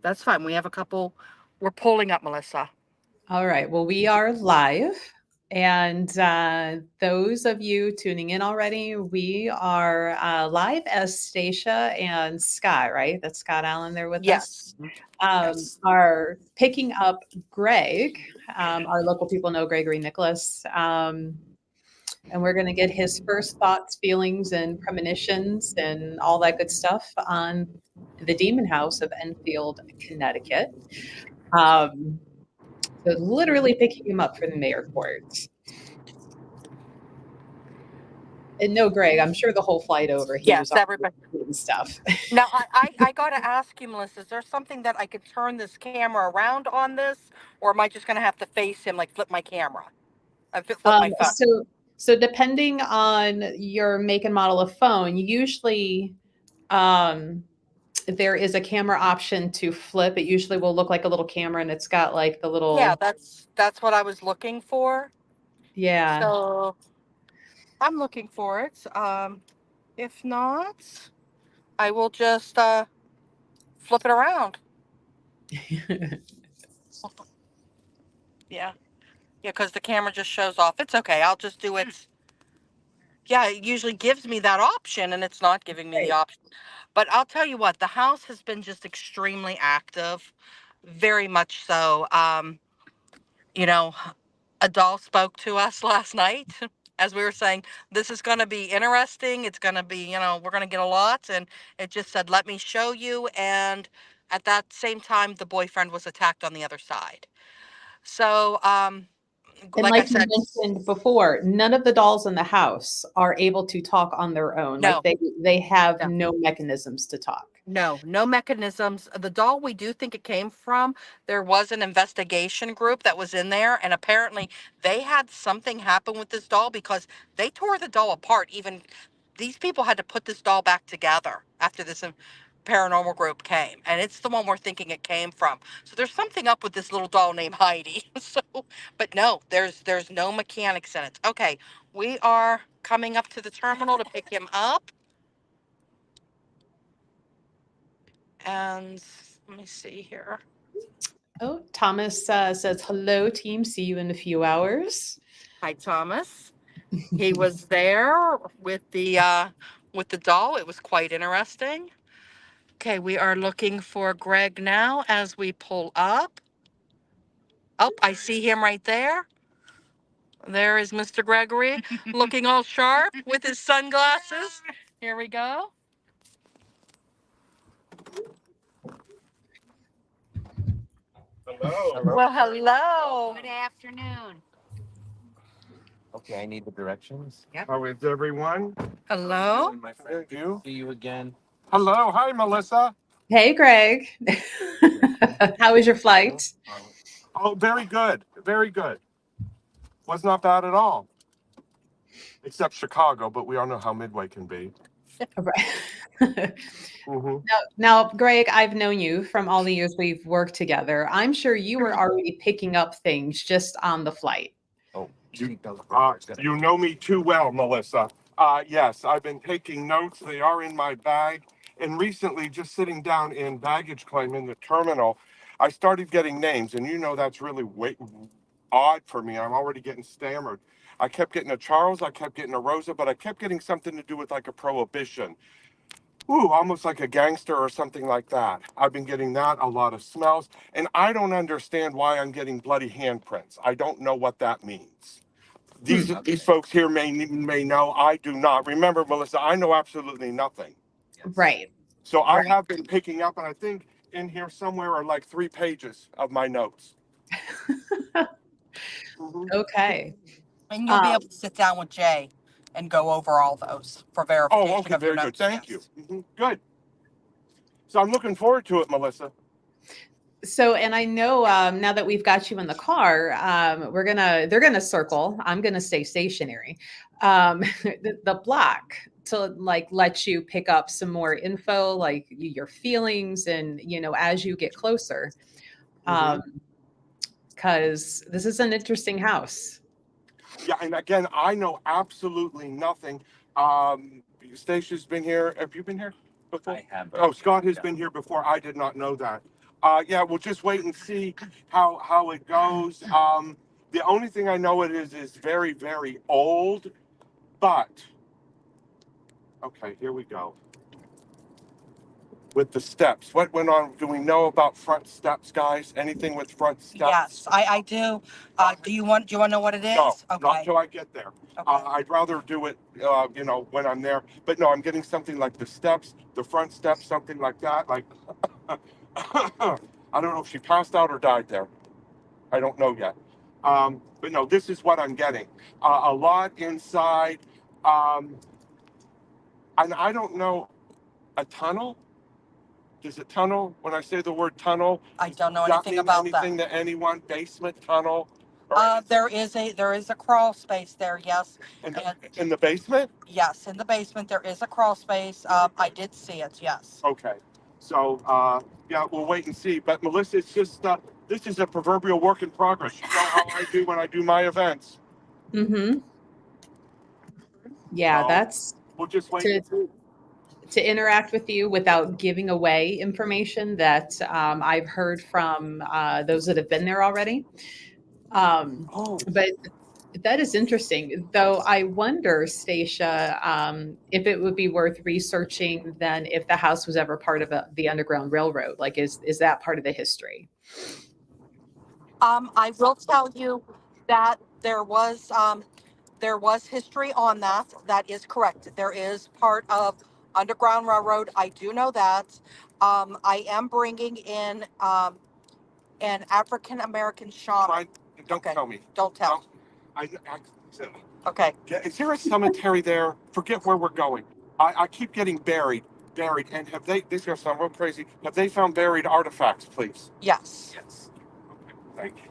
That's fine. We have a couple. We're pulling up, Melissa. All right. Well, we are live. And those of you tuning in already, we are live as Stacia and Scott, right? That's Scott Allen there with us. Yes. Yes. Are picking up Greg. Our local people know Gregory Nicholas. And we're going to get his first thoughts, feelings, and premonitions and all that good stuff on the Demon House of Enfield, Connecticut. So literally picking him up from the airport. And no, Greg, I'm sure the whole flight over he was Yes, already everybody. doing stuff. Now, I got to ask you, Melissa, is there something that I could turn this camera around on this, or am I just going to have to face him, like flip my camera? Flip my phone. So depending on your make and model of phone, usually there is a camera option to flip. It usually will look like a little camera, and it's got like the little Yeah, that's what I was looking for. yeah. So I'm looking for it. If not, I will just flip it around. Yeah. Yeah, because the camera just shows off. It's okay. I'll just do it. Yeah, it usually gives me that option, and it's not giving me the Right. option. But I'll tell you what, the house has been just extremely active, very much so. You know, a doll spoke to us last night as we were saying, this is going to be interesting. It's going to be, we're going to get a lot. And it just said, let me show you. And at that same time, the boyfriend was attacked on the other side. So, And like I like you said, mentioned before, none of the dolls in the house are able to talk on their own. Like no, they have no. no mechanisms to talk. No mechanisms. The doll we do think it came from, there was an investigation group that was in there, and apparently they had something happen with this doll because they tore the doll apart. Even these people had to put this doll back together after this paranormal group came, and it's the one we're thinking it came from. So there's something up with this little doll named Heidi. So, but no, there's no mechanics in it. Okay, we are coming up to the terminal to pick him up. And let me see here. Oh, Thomas says, hello, team. See you in a few hours. Hi, Thomas. He was there with the doll. It was quite interesting. Okay, we are looking for Greg now as we pull up. Oh, I see him right there. There is Mr. Gregory looking all sharp with his sunglasses. Here we go. Hello. Well, hello. Good afternoon. Okay, I need the directions. Yep. How is everyone? Hello. My friend, you. See you again. Hello. Hi, Melissa. Hey, Greg. How was your flight? Oh, very good. Very good. Was not bad at all. Except Chicago, but we all know how Midway can be. Right. Mm-hmm. Now, Greg, I've known you from all the years we've worked together. I'm sure you were already picking up things just on the flight. Oh, You know me too well, Melissa. Yes, I've been taking notes. They are in my bag. And recently, just sitting down in baggage claim in the terminal, I started getting names. And you know that's really odd for me. I'm already getting stammered. I kept getting a Charles, I kept getting a Rosa, but I kept getting something to do with like a prohibition. Ooh, almost like a gangster or something like that. I've been getting that, a lot of smells, and I don't understand why I'm getting bloody handprints. I don't know what that means. These folks here may know. I do not. Remember, Melissa, I know absolutely nothing. Right. So I have been picking up, and I think in here somewhere are like 3 pages of my notes. Okay. And you'll be able to sit down with Jay and go over all those for verification. Oh, okay, of your very good. notes. Thank Yes. you. Good. So I'm looking forward to it, Melissa. So, and I know now that we've got you in the car, they're gonna circle. I'm gonna stay stationary. The block to like let you pick up some more info, like your feelings, and as you get closer, because this is an interesting house. Yeah, and again, I know absolutely nothing. Stacia's been here. Have you been here before? I have. Oh, Scott has been here before. I did not know that. Yeah, we'll just wait and see how it goes. The only thing I know it is very, very old, but okay, here we go. With the steps, what went on? Do we know about front steps, guys? Anything with front steps? Yes, I do. Do you want to know what it is? No, Okay. not till I get there. Okay. I'd rather do it, when I'm there. But no, I'm getting something like the steps, the front steps, something like that. Like, I don't know if she passed out or died there. I don't know yet. But no, this is what I'm getting. A lot inside. And I don't know, a tunnel? Does a tunnel, when I say the word tunnel, I don't know does that anything mean about anything that. to anyone? Basement tunnel? Or anything? There is a crawl space there. Yes. In the basement? Yes, in the basement there is a crawl space. I did see it. Yes. Okay. So, yeah, we'll wait and see. But Melissa, it's just, this is a proverbial work in progress. You know how I do when I do my events. Mm-hmm. Yeah, So, that's we'll just wait to and see. to interact with you without giving away information that I've heard from those that have been there already. Oh, But that is interesting, though. I wonder, Stacia, if it would be worth researching then if the house was ever part of the Underground Railroad. Like, is that part of the history? I will tell you that there was history on that. That is correct. There is part of Underground Railroad. I do know that. I am bringing in an African American shaman. fine. Don't Okay. tell me. Don't tell. Okay. Is there a cemetery there? Forget where we're going. I keep getting buried. And have they, this is going to sound real crazy, have they found buried artifacts, please? Yes. Yes. Okay, thank you.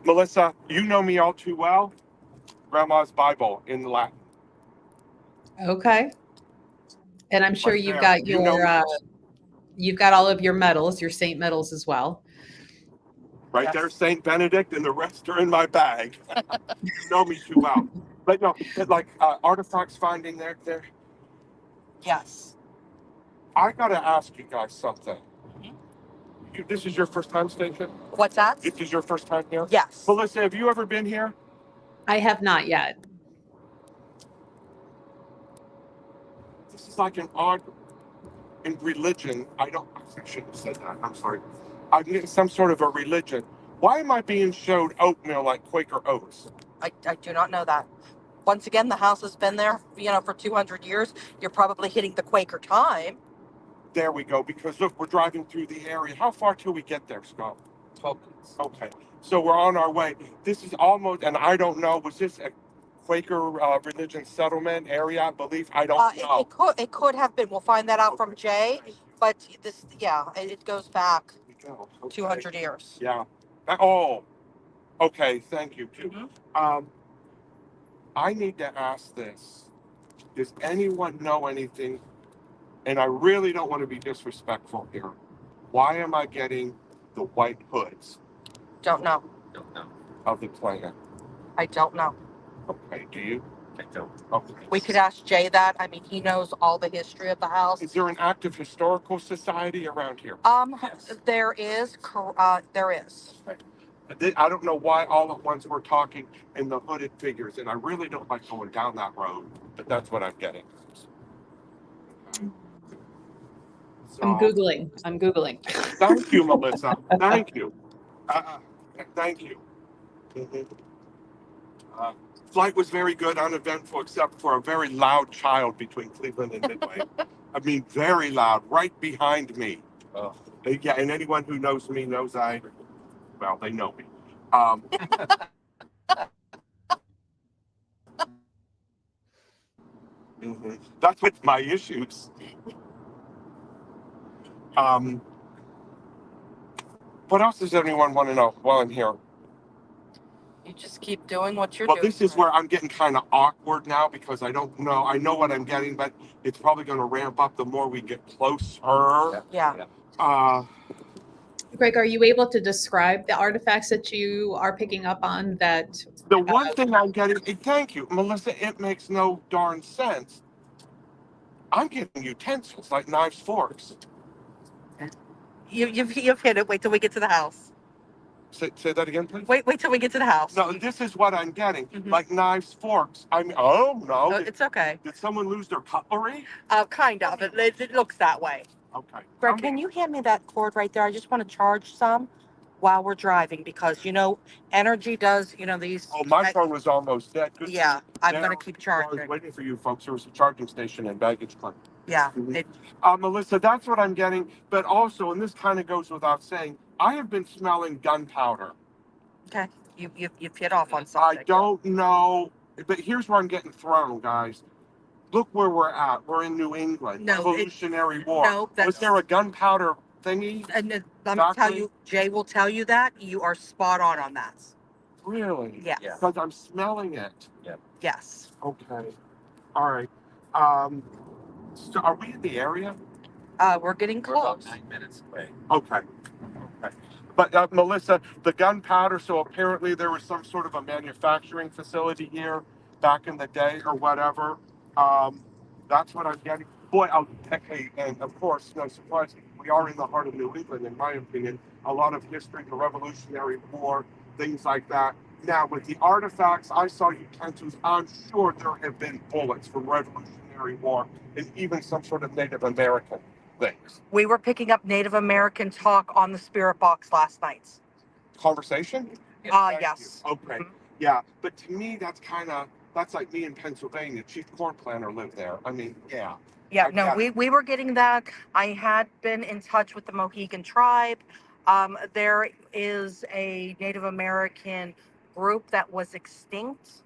Melissa, you know me all too well. Grandma's Bible in Latin. Okay. And I'm sure Right you've there. got You know your you've got all of your medals, your saint medals as well. Right Yes. there, Saint Benedict, and the rest are in my bag. You know me too well. But no, like artifacts finding there. Yes. I gotta ask you guys something. Mhm. This is your first time, Station? What's that? This is your first time here? Yes. Melissa, have you ever been here? I have not yet. This is like an odd in religion. I shouldn't have said that. I'm sorry. I'm getting some sort of a religion. Why am I being showed oatmeal like Quaker Oats? I do not know that. Once again, the house has been there, for 200 years. You're probably hitting the Quaker time. There we go. Because look, we're driving through the area. How far till we get there, Scott? 12 minutes. Okay. So we're on our way. This is almost, and I don't know, was this a Quaker religion settlement area? I believe. I don't know. It could have been. We'll find that out from Jay. But it goes back There we go. Okay. 200 years. Yeah. Oh, okay. Thank you. Mhm. I need to ask this. Does anyone know anything? And I really don't want to be disrespectful here. Why am I getting the white hoods Don't know. of the plant? I don't know. Okay, do you? I don't. Okay. We could ask Jay that. I mean, he knows all the history of the house. Is there an active historical society around here? There is. There is. I don't know why all at once we're talking in the hooded figures, and I really don't like going down that road, but that's what I'm getting. So, I'm Googling. thank you, Melissa. Thank you. Thank you. Mhm. Flight was very good, uneventful, except for a very loud child between Cleveland and Midway. I mean, very loud, right behind me. Yeah, and anyone who knows me knows they know me. That's with my issues. What else does anyone want to know while I'm here? You just keep doing what you're Well, doing. this is where I'm getting kind of awkward now because I don't know. I know what I'm getting, but it's probably going to ramp up the more we get closer. Yeah. Greg, are you able to describe the artifacts that you are picking up on that? The one thing I'm getting, thank you, Melissa, it makes no darn sense. I'm getting utensils like knives, forks. You've hit it. Wait till we get to the house. Say that again, please. Wait till we get to the house. No, this is what I'm getting. Mhm. Like knives, forks. I mean, oh no. It's okay. Did someone lose their cutlery? Kind of. It looks that way. Okay. Greg, can you hand me that cord right there? I just want to charge some while we're driving because energy does. These. Oh, my phone was almost dead. Good. Yeah, I'm Now, gonna keep while I was charging. waiting for you folks. There was a charging station in baggage claim. Yeah. Melissa, that's what I'm getting. But also, and this kind of goes without saying, I have been smelling gunpowder. Okay. You've hit off on something. I don't know, but here's where I'm getting thrown, guys. Look where we're at. We're in New England. No, Revolutionary War. no, that's- Was there a gunpowder thingy? And let me tell Factory? you, Jay will tell you that you are spot on that. Really? Yes. Yeah. Because I'm smelling it. Yes. Okay. All right. So are we in the area? We're getting We're about close. 9 minutes away. Okay. Okay. But Melissa, the gunpowder, so apparently there was some sort of a manufacturing facility here back in the day or whatever. That's what I'm getting. Boy, okay, and of course, no surprise, we are in the heart of New England, in my opinion. A lot of history, the Revolutionary War, things like that. Now, with the artifacts, I saw utensils. I'm sure there have been bullets from Revolutionary War and even some sort of Native American things. We were picking up Native American talk on the spirit box last night. Conversation? Thank Yes. you. Okay. Mhm. Yeah, but to me, that's like me in Pennsylvania. Chief corn planter lived there. I mean, yeah. Yeah, I no, get we were getting that. I had been in touch with the Mohegan tribe. There is a Native American group that was extinct.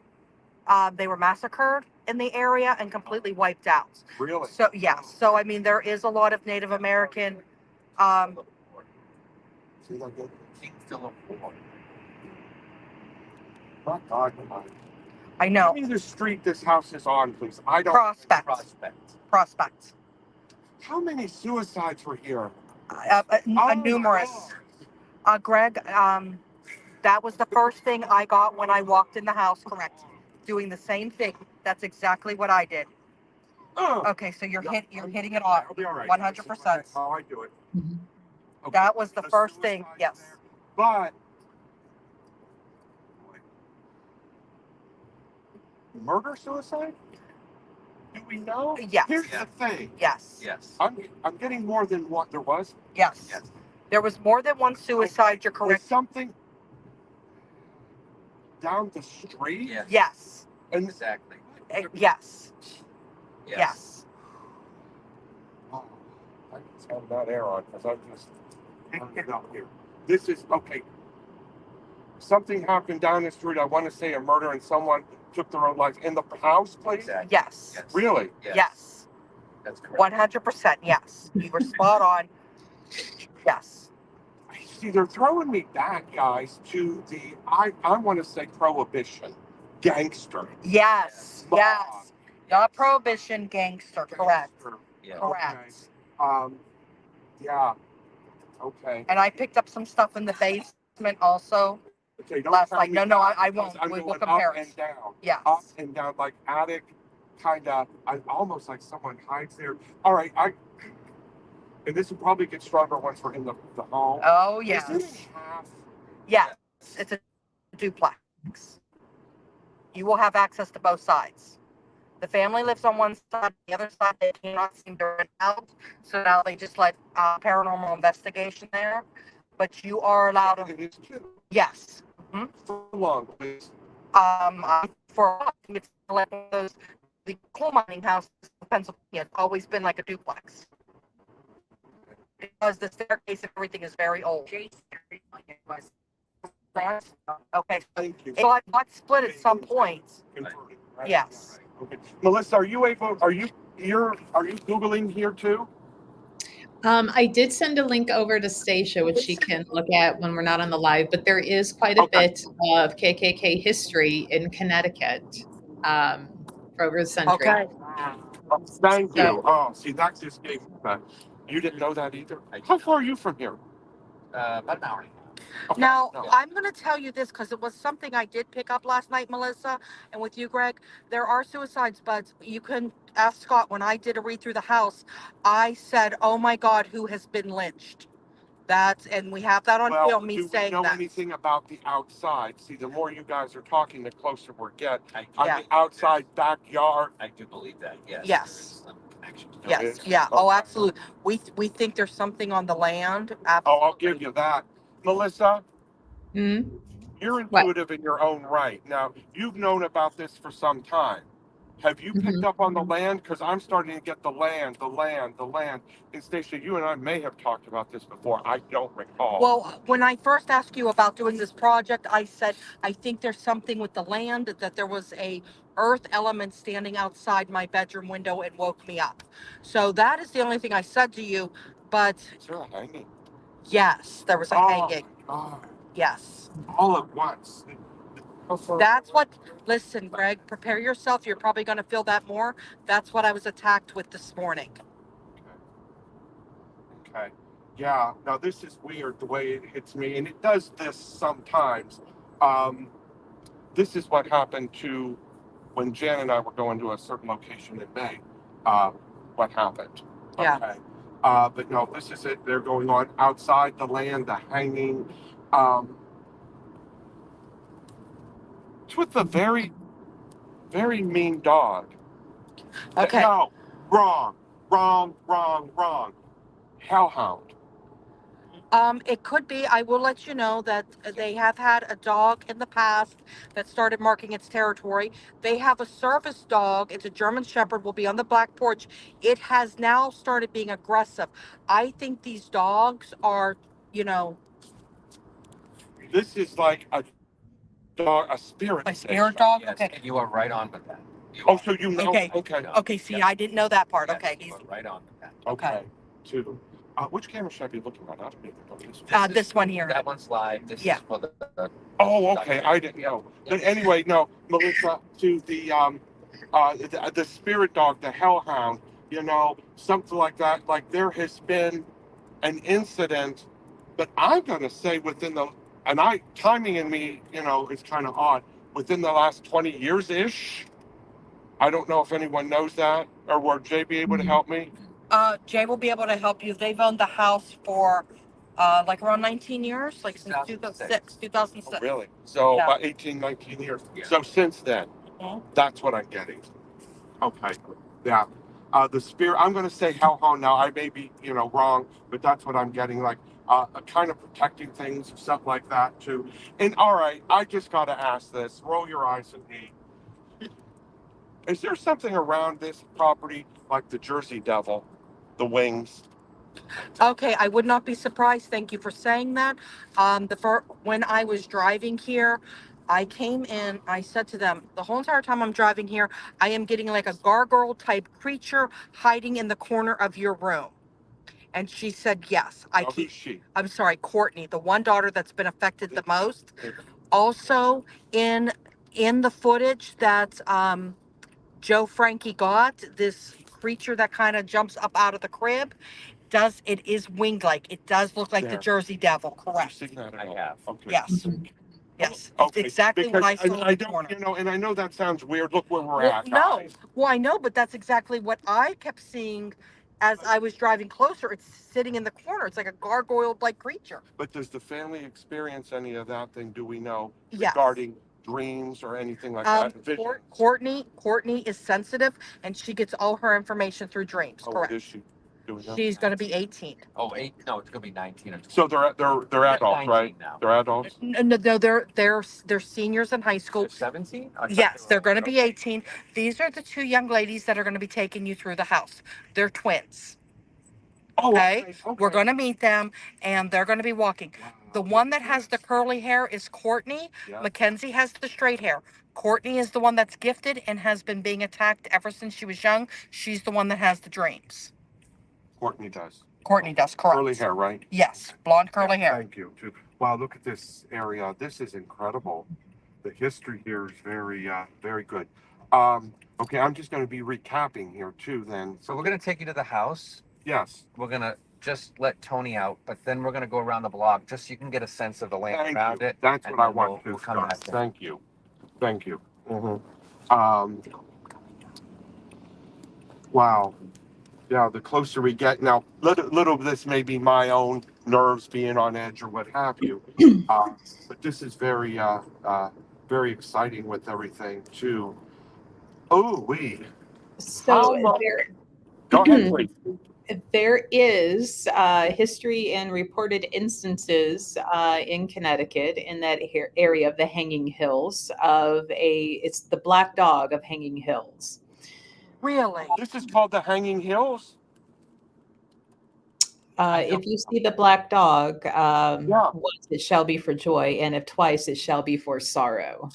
They were massacred in the area and completely wiped out. Really? So, yeah. So, I mean, there is a lot of Native American. See that good? King Philip War. My God, God. I know. Give me the street this house is on, please. I don't. Prospect. Prospect. How many suicides were here? Numerous. God. Greg, that was the first thing I got when I walked in the house, correct. Doing the same thing. That's exactly what I did. Okay, so you're hitting it off. I'll be all right. 100%. That's how I do it. Mhm. Okay. That was the The first thing, suicide yes. there. But murder suicide? Do we know? Yes. Here's Yeah. the thing. Yes. Yes. I'm getting more than what there was. Yes. Yes. There was more than one suicide, you're Was correct. something down the street? Yes. Yes. And Exactly. Yes. Yes. Yes. oh, I can turn that air on because I'm just hanging out here. This is okay. Something happened down the street. I want to say a murder and someone took their own life in the house, please. Exactly. Yes. Yes. Really? Yes. That's correct. 100%. Yes. You were spot on. Yes. See, they're throwing me back, guys, to the I want to say prohibition, gangster. Yes. Mob. Yes. Not prohibition, gangster. Correct. Gangster. Yeah. Correct. Yeah. Okay. And I picked up some stuff in the basement also. Okay. Don't Last tell night. me No, I because won't. I'm We'll going compare up it. and down. Yes. Up and down, like attic, kind of. I'm almost like someone hides there. All right. And this will probably get stronger once we're in the home. Oh, Is yes. it in half? Yes. It's a duplex. You will have access to both sides. The family lives on one side, the other side they cannot seem to rent out. So now they just let paranormal investigation there. But you are allowed to. It is too. Yes. So long, please. For it's like those the coal mining houses in Pennsylvania. It's always been like a duplex because the staircase and everything is very old. Okay. Thank you. So I got split at some point. Converted, right? Yes. Okay. Melissa, are you Googling here too? I did send a link over to Stacia, which she can look at when we're not on the live, but there is quite a Okay. bit of KKK history in Connecticut for over a century. Okay. Thank you. So- Oh, see, that just gave me that. You didn't know that either? How far are you from here? About an hour. Okay. Now, No. I'm going to tell you this because it was something I did pick up last night, Melissa, and with you, Greg. There are suicides, but you can ask Scott. When I did a read through the house, I said, "Oh my God, who has been lynched?" And we have that on Well, film. Me do we saying know that. anything about the outside? See, the more you guys are talking, the closer we're getting. On Yeah. the outside backyard. I do believe that. Yes. Yes. There is some connection. Yes. is? Yeah. Oh, Okay. absolutely. We think there's something on the land. Oh, Absolutely. I'll give you that. Melissa, Mhm. you're What? intuitive in your own right. Now, you've known about this for some time. Have you picked Mhm. up on the land? Because I'm starting to get the land. And Stacia, you and I may have talked about this before. I don't recall. Well, when I first asked you about doing this project, I said I think there's something with the land, that there was a earth element standing outside my bedroom window and woke me up. So that is the only thing I said to you. But Is there a hanging? yes, there was a hanging. My God. Yes. All at once. That's what, listen, Greg, prepare yourself. You're probably going to feel that more. That's what I was attacked with this morning. Okay. Yeah. Now this is weird the way it hits me, and it does this sometimes. Um, this is what happened to when Jan and I were going to a certain location in May. What happened? Yeah. Okay. But no, this is it. They're going on outside the land, the hanging. It's with a very, very mean dog. Okay. No, wrong, wrong, wrong, wrong. Hellhound. It could be. I will let you know that they have had a dog in the past that started marking its territory. They have a service dog. It's a German Shepherd, will be on the black porch. It has now started being aggressive. I think these dogs are, you know, This is like a dog, a spirit. a spirit dog. Yes, Okay. and you are right on with that. You Oh, are. so you know? Okay. Okay. Okay. See, I didn't know that part. Yes, Okay. you are right on with that. Okay. Two. Which camera should I be looking at? I don't even know this one. This one here. That one's live. This Yeah. is for the Oh, okay. I didn't know. But anyway, no, Melissa, to the spirit dog, the hellhound, something like that. Like there has been an incident, but I'm gonna say timing in me, is kind of odd. Within the last 20 years ish. I don't know if anyone knows that, or would Jay be able to help me? Jay will be able to help you. They've owned the house for like around 19 years, like since 2006, 2006. Oh, really? So Yeah. about 18, 19 years. Yeah. So since then, Mhm. that's what I'm getting. Okay. Yeah. The spirit, I'm going to say hellhound now. I may be, wrong, but that's what I'm getting. Like a kind of protecting things, stuff like that too. And all right, I just got to ask this. Roll your eyes at me. Is there something around this property like the Jersey Devil, the wings? Okay, I would not be surprised. Thank you for saying that. When I was driving here, I came in. I said to them, the whole entire time I'm driving here, I am getting like a gargoyle type creature hiding in the corner of your room. And she said, yes. Who's she? I'm sorry, Courtney, the one daughter that's been affected the most. Also, in the footage that Joe Frankie got, this creature that kind of jumps up out of the crib, it is winged like. It does look like the There. Jersey Devil, Have you correct? seen that at I all? have. Okay. Yes. Mhm. Yes. It's Okay. exactly what I Because saw I in the don't, corner. and I know that sounds weird. Look where we're Well, at, no. guys. Well, I know, but that's exactly what I kept seeing as I was driving closer. It's sitting in the corner. It's like a gargoyle-like creature. But does the family experience any of that thing? Do we know Yes. regarding dreams or anything like that? Visions? Courtney is sensitive, and she gets all her information through dreams. Oh, Correct. what is she? Do we know? She's going to be 18. Oh, eight. No, it's gonna be 19 or 20. So they're adults, 19 right? now. They're adults. No, they're seniors in high school. They're 17? Yes, they're going to be 18. These are the two young ladies that are going to be taking you through the house. They're twins. Oh, Okay. We're going to meet them, and they're going to be walking. The one that has the curly hair is Courtney. Yeah. Mackenzie has the straight hair. Courtney is the one that's gifted and has been being attacked ever since she was young. She's the one that has the dreams. Courtney does. Courtney does, correct. Curly hair, right? Yes, blonde curly hair. Thank you. Wow, look at this area. This is incredible. The history here is very, very good. Okay, I'm just going to be recapping here too. Then, So we're gonna take you to the house. yes. We're gonna just let Tony out, but then we're gonna go around the block just so you can get a sense of the land Thank around you. it. That's and what I then want to we'll come discuss. back to it. Thank you. Thank you. Um, wow. Yeah, the closer we get now, little of this may be my own nerves being on edge or what have you. But this is very exciting with everything too. Oh, So how much? there, Go ahead, please. there is history and reported instances in Connecticut in that area of the Hanging Hills of it's the Black Dog of Hanging Hills. Really? This is called the Hanging Hills. If you see the black dog, Yeah. once it shall be for joy, and if twice it shall be for sorrow.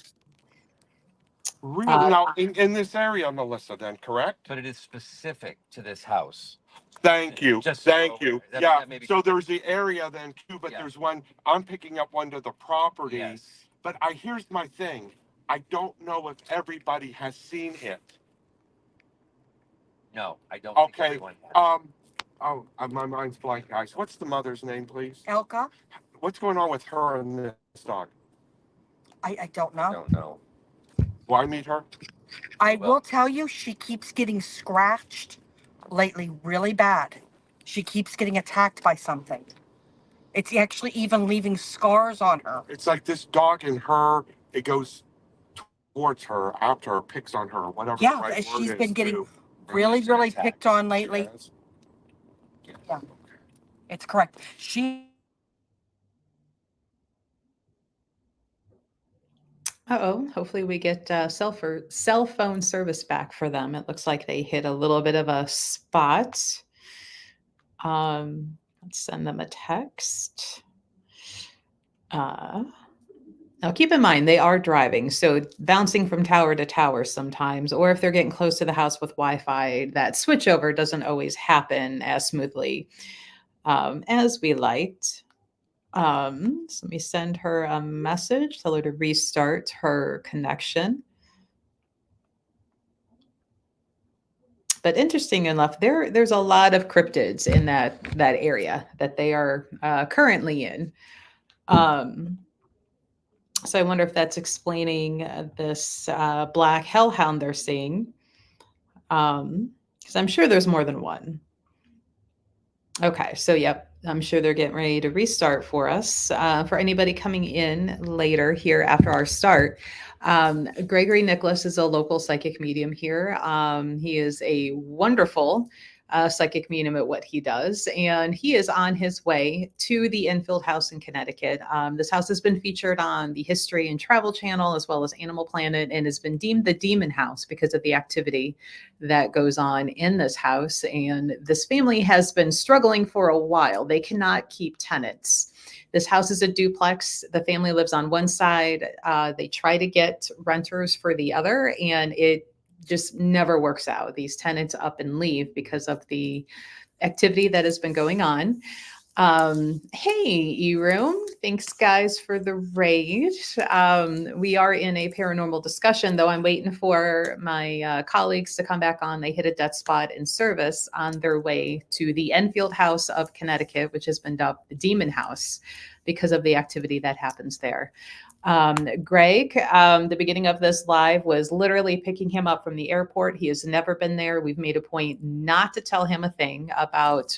Really? Now, in this area, Melissa, then, correct? But it is specific to this house. Thank you. Just Thank so- you. that- Yeah. that maybe- So there's the area then too, but Yeah. there's one, I'm picking up one to the property. Yes. But here's my thing. I don't know if everybody has seen it. No, I don't think Okay. everyone has. My mind's blank, guys. What's the mother's name, please? Elka? What's going on with her and this dog? I don't I know. don't know. Will I meet her? I Well- will tell you, she keeps getting scratched lately really bad. She keeps getting attacked by something. It's actually even leaving scars on her. It's like this dog and her, it goes towards her, after her, picks on her, whatever the Yeah, right she's word been is, getting too. really, Resistant really attacks. picked on lately. Yes. Yeah. It's correct. She Uh-oh, hopefully we get cell phone service back for them. It looks like they hit a little bit of a spot. Let's send them a text. Now keep in mind they are driving, so bouncing from tower to tower sometimes, or if they're getting close to the house with Wi-Fi, that switchover doesn't always happen as smoothly as we liked. So let me send her a message, tell her to restart her connection. But interesting enough, there's a lot of cryptids in that area that they are currently in. So I wonder if that's explaining this black hellhound they're seeing, because I'm sure there's more than one. Okay, so yep, I'm sure they're getting ready to restart for us. For anybody coming in later here after our start, Gregory Nicholas is a local psychic medium here. He is a wonderful psychic medium at what he does, and he is on his way to the Enfield house in Connecticut. This house has been featured on the History and Travel Channel as well as Animal Planet, and has been deemed the demon house because of the activity that goes on in this house. And this family has been struggling for a while. They cannot keep tenants. This house is a duplex. The family lives on one side. They try to get renters for the other, and it just never works out. These tenants up and leave because of the activity that has been going on. Hey, E-Room. Thanks, guys, for the raid. We are in a paranormal discussion, though. I'm waiting for my colleagues to come back on. They hit a dead spot in service on their way to the Enfield house of Connecticut, which has been dubbed the Demon House because of the activity that happens there. Greg, the beginning of this live was literally picking him up from the airport. He has never been there. We've made a point not to tell him a thing about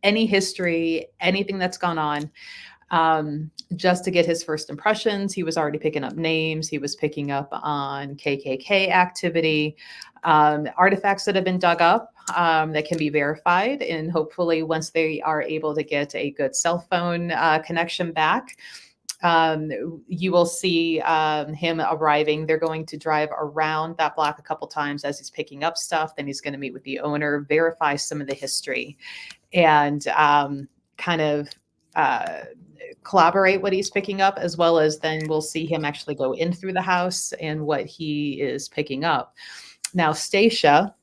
any history, anything that's gone on, just to get his first impressions. He was already picking up names. He was picking up on KKK activity, artifacts that have been dug up that can be verified. And hopefully once they are able to get a good cell phone connection back, you will see him arriving. They're going to drive around that block a couple times as he's picking up stuff. Then he's going to meet with the owner, verify some of the history, and kind of collaborate what he's picking up, as well as then we'll see him actually go in through the house and what he is picking up. Now, Stacia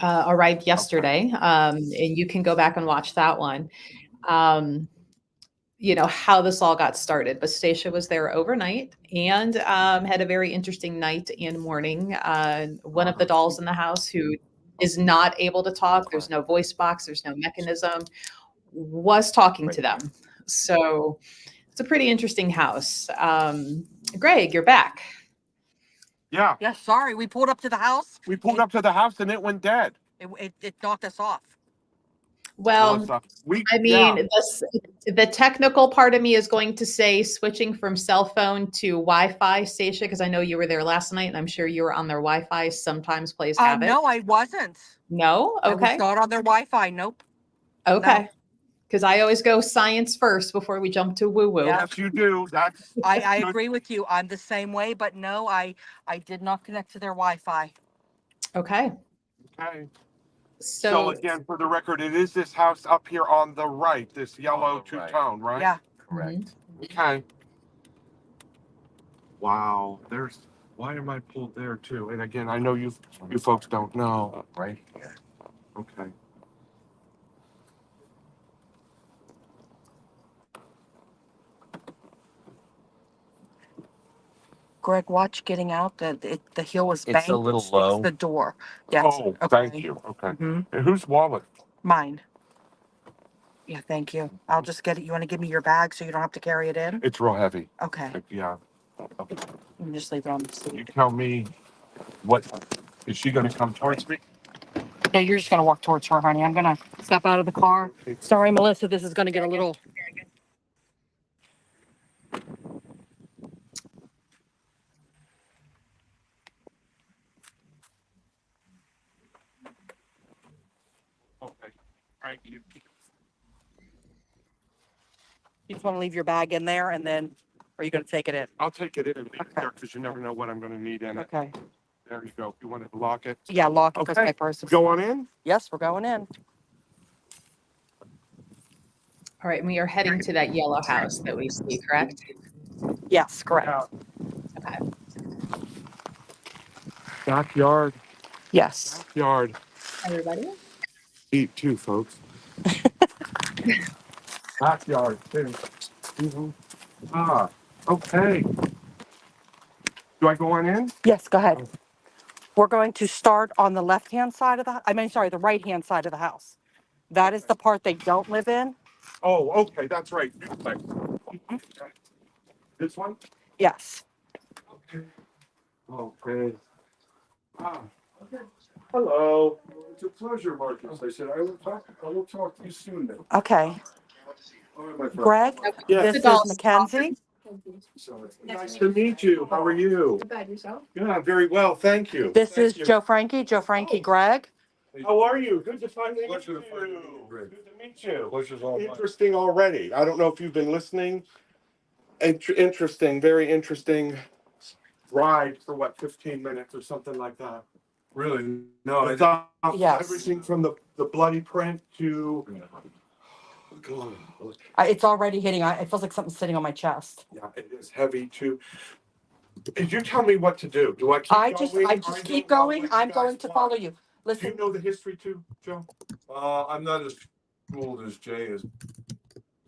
arrived yesterday, and you can go back and watch that one. You know, how this all got started. But Stacia was there overnight and had a very interesting night and morning. One of the dolls in the house who is not able to talk, there's no voice box, there's no mechanism, was talking to them. So it's a pretty interesting house. Greg, you're back. Yeah, Yeah, sorry. We pulled up to the house. we pulled up to the house and it went dead. It knocked us off. Well, Melissa, I mean, the technical part of me is going to say switching from cell phone to Wi-Fi, Stacia, because I know you were there last night, and I'm sure you were on their Wi-Fi. Sometimes plays havoc. No, I wasn't. No? I was Okay. not on their Wi-Fi. Nope. Okay. Because I always go science first before we jump to woo-woo. Yeah. yes, you do. That's I good. agree with you. I'm the same way, but no, I did not connect to their Wi-Fi. Okay. Okay. So So again, for the record, it is this house up here on the right, this yellow the right. two-tone, right? Yeah. Correct. Okay. Wow. Why am I pulled there too? And again, I know you folks don't know. Right here. Okay. Greg, watch getting out. The heel was It's banked. a little It's low. the door. Yes. Oh, thank you. Okay. Hmm. And whose wallet? Mine. Yeah, thank you. I'll just get it. You want to give me your bag so you don't have to carry it in? It's real heavy. Okay. Yeah. Okay. You can just leave it on the You seat. tell me what is she gonna come towards me? Yeah, you're just gonna walk towards her, honey. I'm gonna step out of the car. Sorry, Melissa. This is gonna get a little. Okay. Thank you. You just want to leave your bag in there, and then, or are you gonna take it in? I'll take it in and leave it Okay. there because you never know what I'm gonna need in it. Okay. There you go. You want to lock it? Yeah, lock it because Okay. my purse is. Go on in. Yes, we're going in. all right, and we are heading to that yellow house that we see, correct? Yes, correct. Yeah. Okay. Backyard. Yes. Backyard. Everybody? Eat too, folks. Backyard too. Mhm. Ah. Okay. Do I go on in? Yes, go ahead. We're going to start on the left-hand side of the right-hand side of the house. That is the part they don't live in. Oh, okay. That's right. Duplex. Okay. This one? Yes. Okay. Okay. Ah. Okay. Hello. It's a pleasure, Marcus. I said, I will talk to you soon then. Okay. All right, my friend. Greg, Yes. this The is doll's Mackenzie. So, Nice to meet you. How are you? About yourself? Yeah, very well. Thank you. This Thank is you. Joe Frankie, Greg. How are you? Good to finally meet Pleasure you. to finally meet you, Greg. Good to meet you. Pleasure's all mine. Interesting already. I don't know if you've been listening. Interesting, very interesting ride for what, 15 minutes or something like that. Really? No, I Without Yes. everything from the bloody print to. It's already hitting. It feels like something's sitting on my chest. Yeah, it is heavy too. Did you tell me what to do? Do I keep I going? just I keep don't know going. what I'm you going guys to want. follow you. Do you Listen, know the history too, Joe? I'm not as old as Jay is,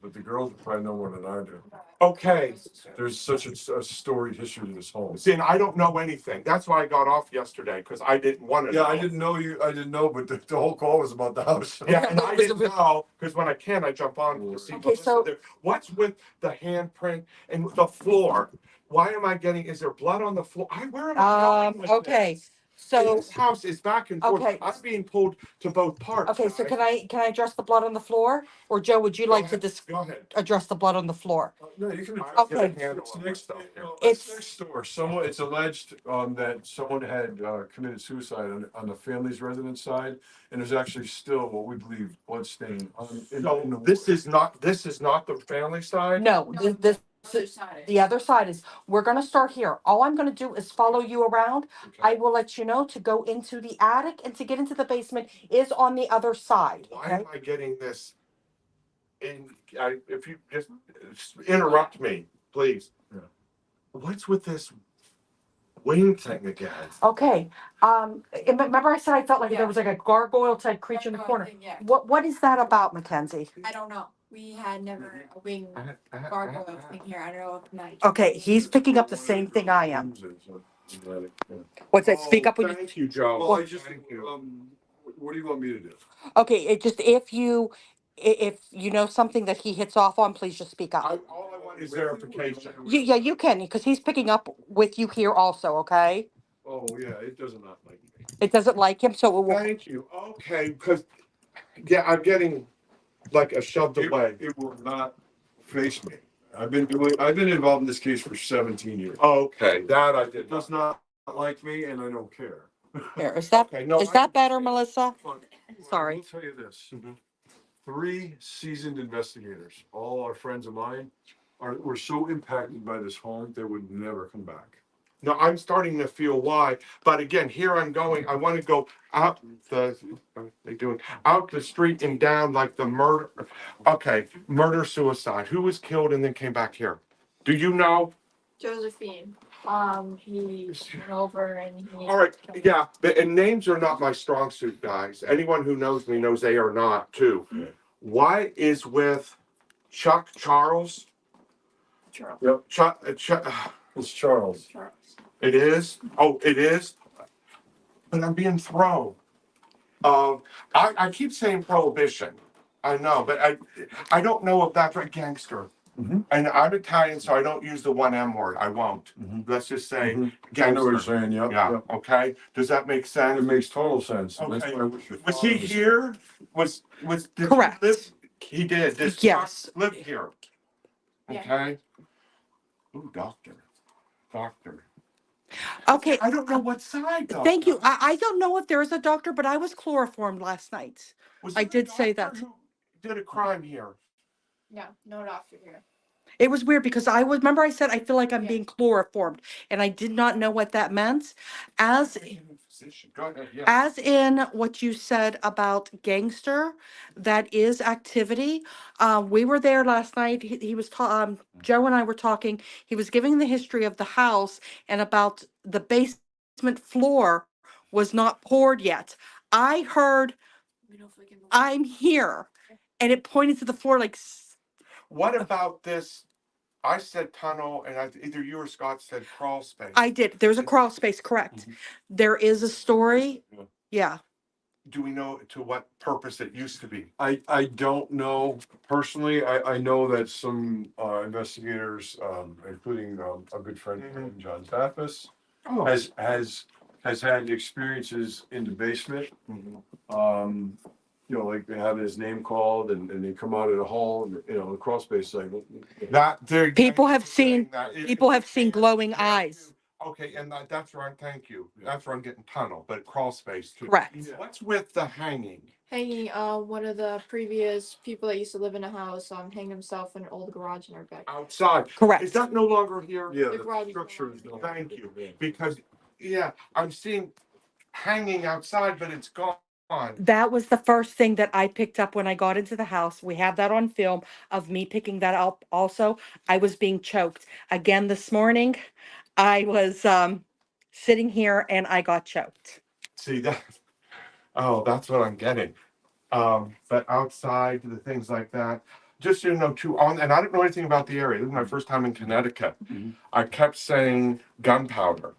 but the girls probably know more than I do. Okay. There's such a storied history to this home. See, and I don't know anything. That's why I got off yesterday, because I didn't want to Yeah, know. I didn't know, but the whole call was about the house. Yeah, and I didn't know, because when I can, I jump on to see. Okay, Melissa so- there. What's with the handprint and the floor? Why am I getting, is there blood on the floor? Where am I going with okay. this? So, This house is back and forth. Okay. I'm being pulled to both parts. okay, so guys. can I address the blood on the floor? Or Joe, would you Go like to ahead. just Go ahead. address the blood on the floor? No, you can. I'll get a Okay. handle It's on next, myself here. it's It's- next door. It's alleged that someone had committed suicide on the family's residence side, and there's actually still what we believe blood stain on. So this is not the family side? No, the other side is, we're gonna start here. All I'm gonna do is follow you around. I will let you know to go into the attic and to get into the basement is on the other side, Why okay? am I getting this? If you just interrupt me, please. Yeah. What's with this wing thing again? Okay, remember I said I felt like there was like a gargoyle type creature in the corner. Yeah. What is that about, Mackenzie? I don't know. We had never a wing gargoyle thing here. I don't know if night. Okay, he's picking up the same thing I am. What's that? Speak up when you. Thank you, Joe. Well, I just, Thank you. what do you want me to do? Okay, it just, if you, if you know something that he hits off on, please just speak up. All I want is verification. Yeah, you can, because he's picking up with you here also, okay? Oh, yeah, it does not like me. It doesn't like him, so it will, Thank you. Okay, because, yeah, I'm getting like a shoved away. It will not face me. I've been involved in this case for 17 years. Okay, that I It did does not. not like me and I don't care. here, is that, Okay, no, is I that better, understand. Melissa? Look, Sorry. I'll tell you this. Mhm. 3 seasoned investigators, all our friends of mine, were so impacted by this home, they would never come back. No, I'm starting to feel why, but again, here I'm going, I want to go out they doing, out the street and down like the murder. Okay, murder, suicide. Who was killed and then came back here? Do you know? Josephine. He went over and he. All right, yeah, and names are not my strong suit, guys. Anyone who knows me knows they are not too. Yeah. Why is with Chuck Charles? Charles. Yep, Chuck, it's Charles. Charles. it is? Oh, it is? But I'm being thrown. I keep saying prohibition. I know, but I don't know if that's right, gangster. Mhm. And I'm Italian, so I don't use the one M word. I won't. Mhm. Let's just say Mhm. I know what you're gangster. saying, yep, Yeah, yep. okay? Does that make It sense? makes total sense. That's Okay. why I wish your Was father he here? Did he Correct. live? He did. This Yes. Chuck lived here. Yeah. Okay? Ooh, doctor. Doctor. Okay, I don't know what side though. thank you. I don't know if there is a doctor, but I was chloroformed last night. Was I there a did say doctor that. who did a crime here? No, no doctor here. It was weird because I was, remember I said I feel like I'm Yeah. being chloroformed, and I did not know what that meant. As Physician. Go ahead, yeah. As in what you said about gangster, that is activity. We were there last night. He was Joe and I were talking. He was giving the history of the house and about the basement floor was not poured yet. I heard, Let me know if we can. I'm here, and it pointed to the floor like, What about this? I said tunnel, and either you or Scott said crawl space. I did. There's a crawl space, correct? There is a story. Yeah. Yeah. Do we know to what purpose it used to be? I don't know personally. I know that some investigators, including a good friend, of mine, John Taffas, Oh, has had experiences in the basement. Um, like they have his name called and they come out of the hall, and, the crawl space like. that there. People thank you have for saying seen- that. People have seen glowing eyes. Okay, and that's where I'm. Thank you. That's where I'm getting tunnel, but crawl space too. Correct. What's with the hanging? Hanging, one of the previous people that used to live in a house, hanged himself in an old garage in our back. Outside. Correct. Is that no longer here? Yeah, The garage the is structure is. gone. Thank you. Because, yeah, I'm seeing hanging outside, but it's gone. That was the first thing that I picked up when I got into the house. We have that on film of me picking that up also. I was being choked. Again this morning, I was sitting here and I got choked. See that? Oh, that's what I'm getting. But outside, the things like that. Just so you know, too, and I don't know anything about the area. This is my first time in Connecticut. Mhm. I kept saying gunpowder.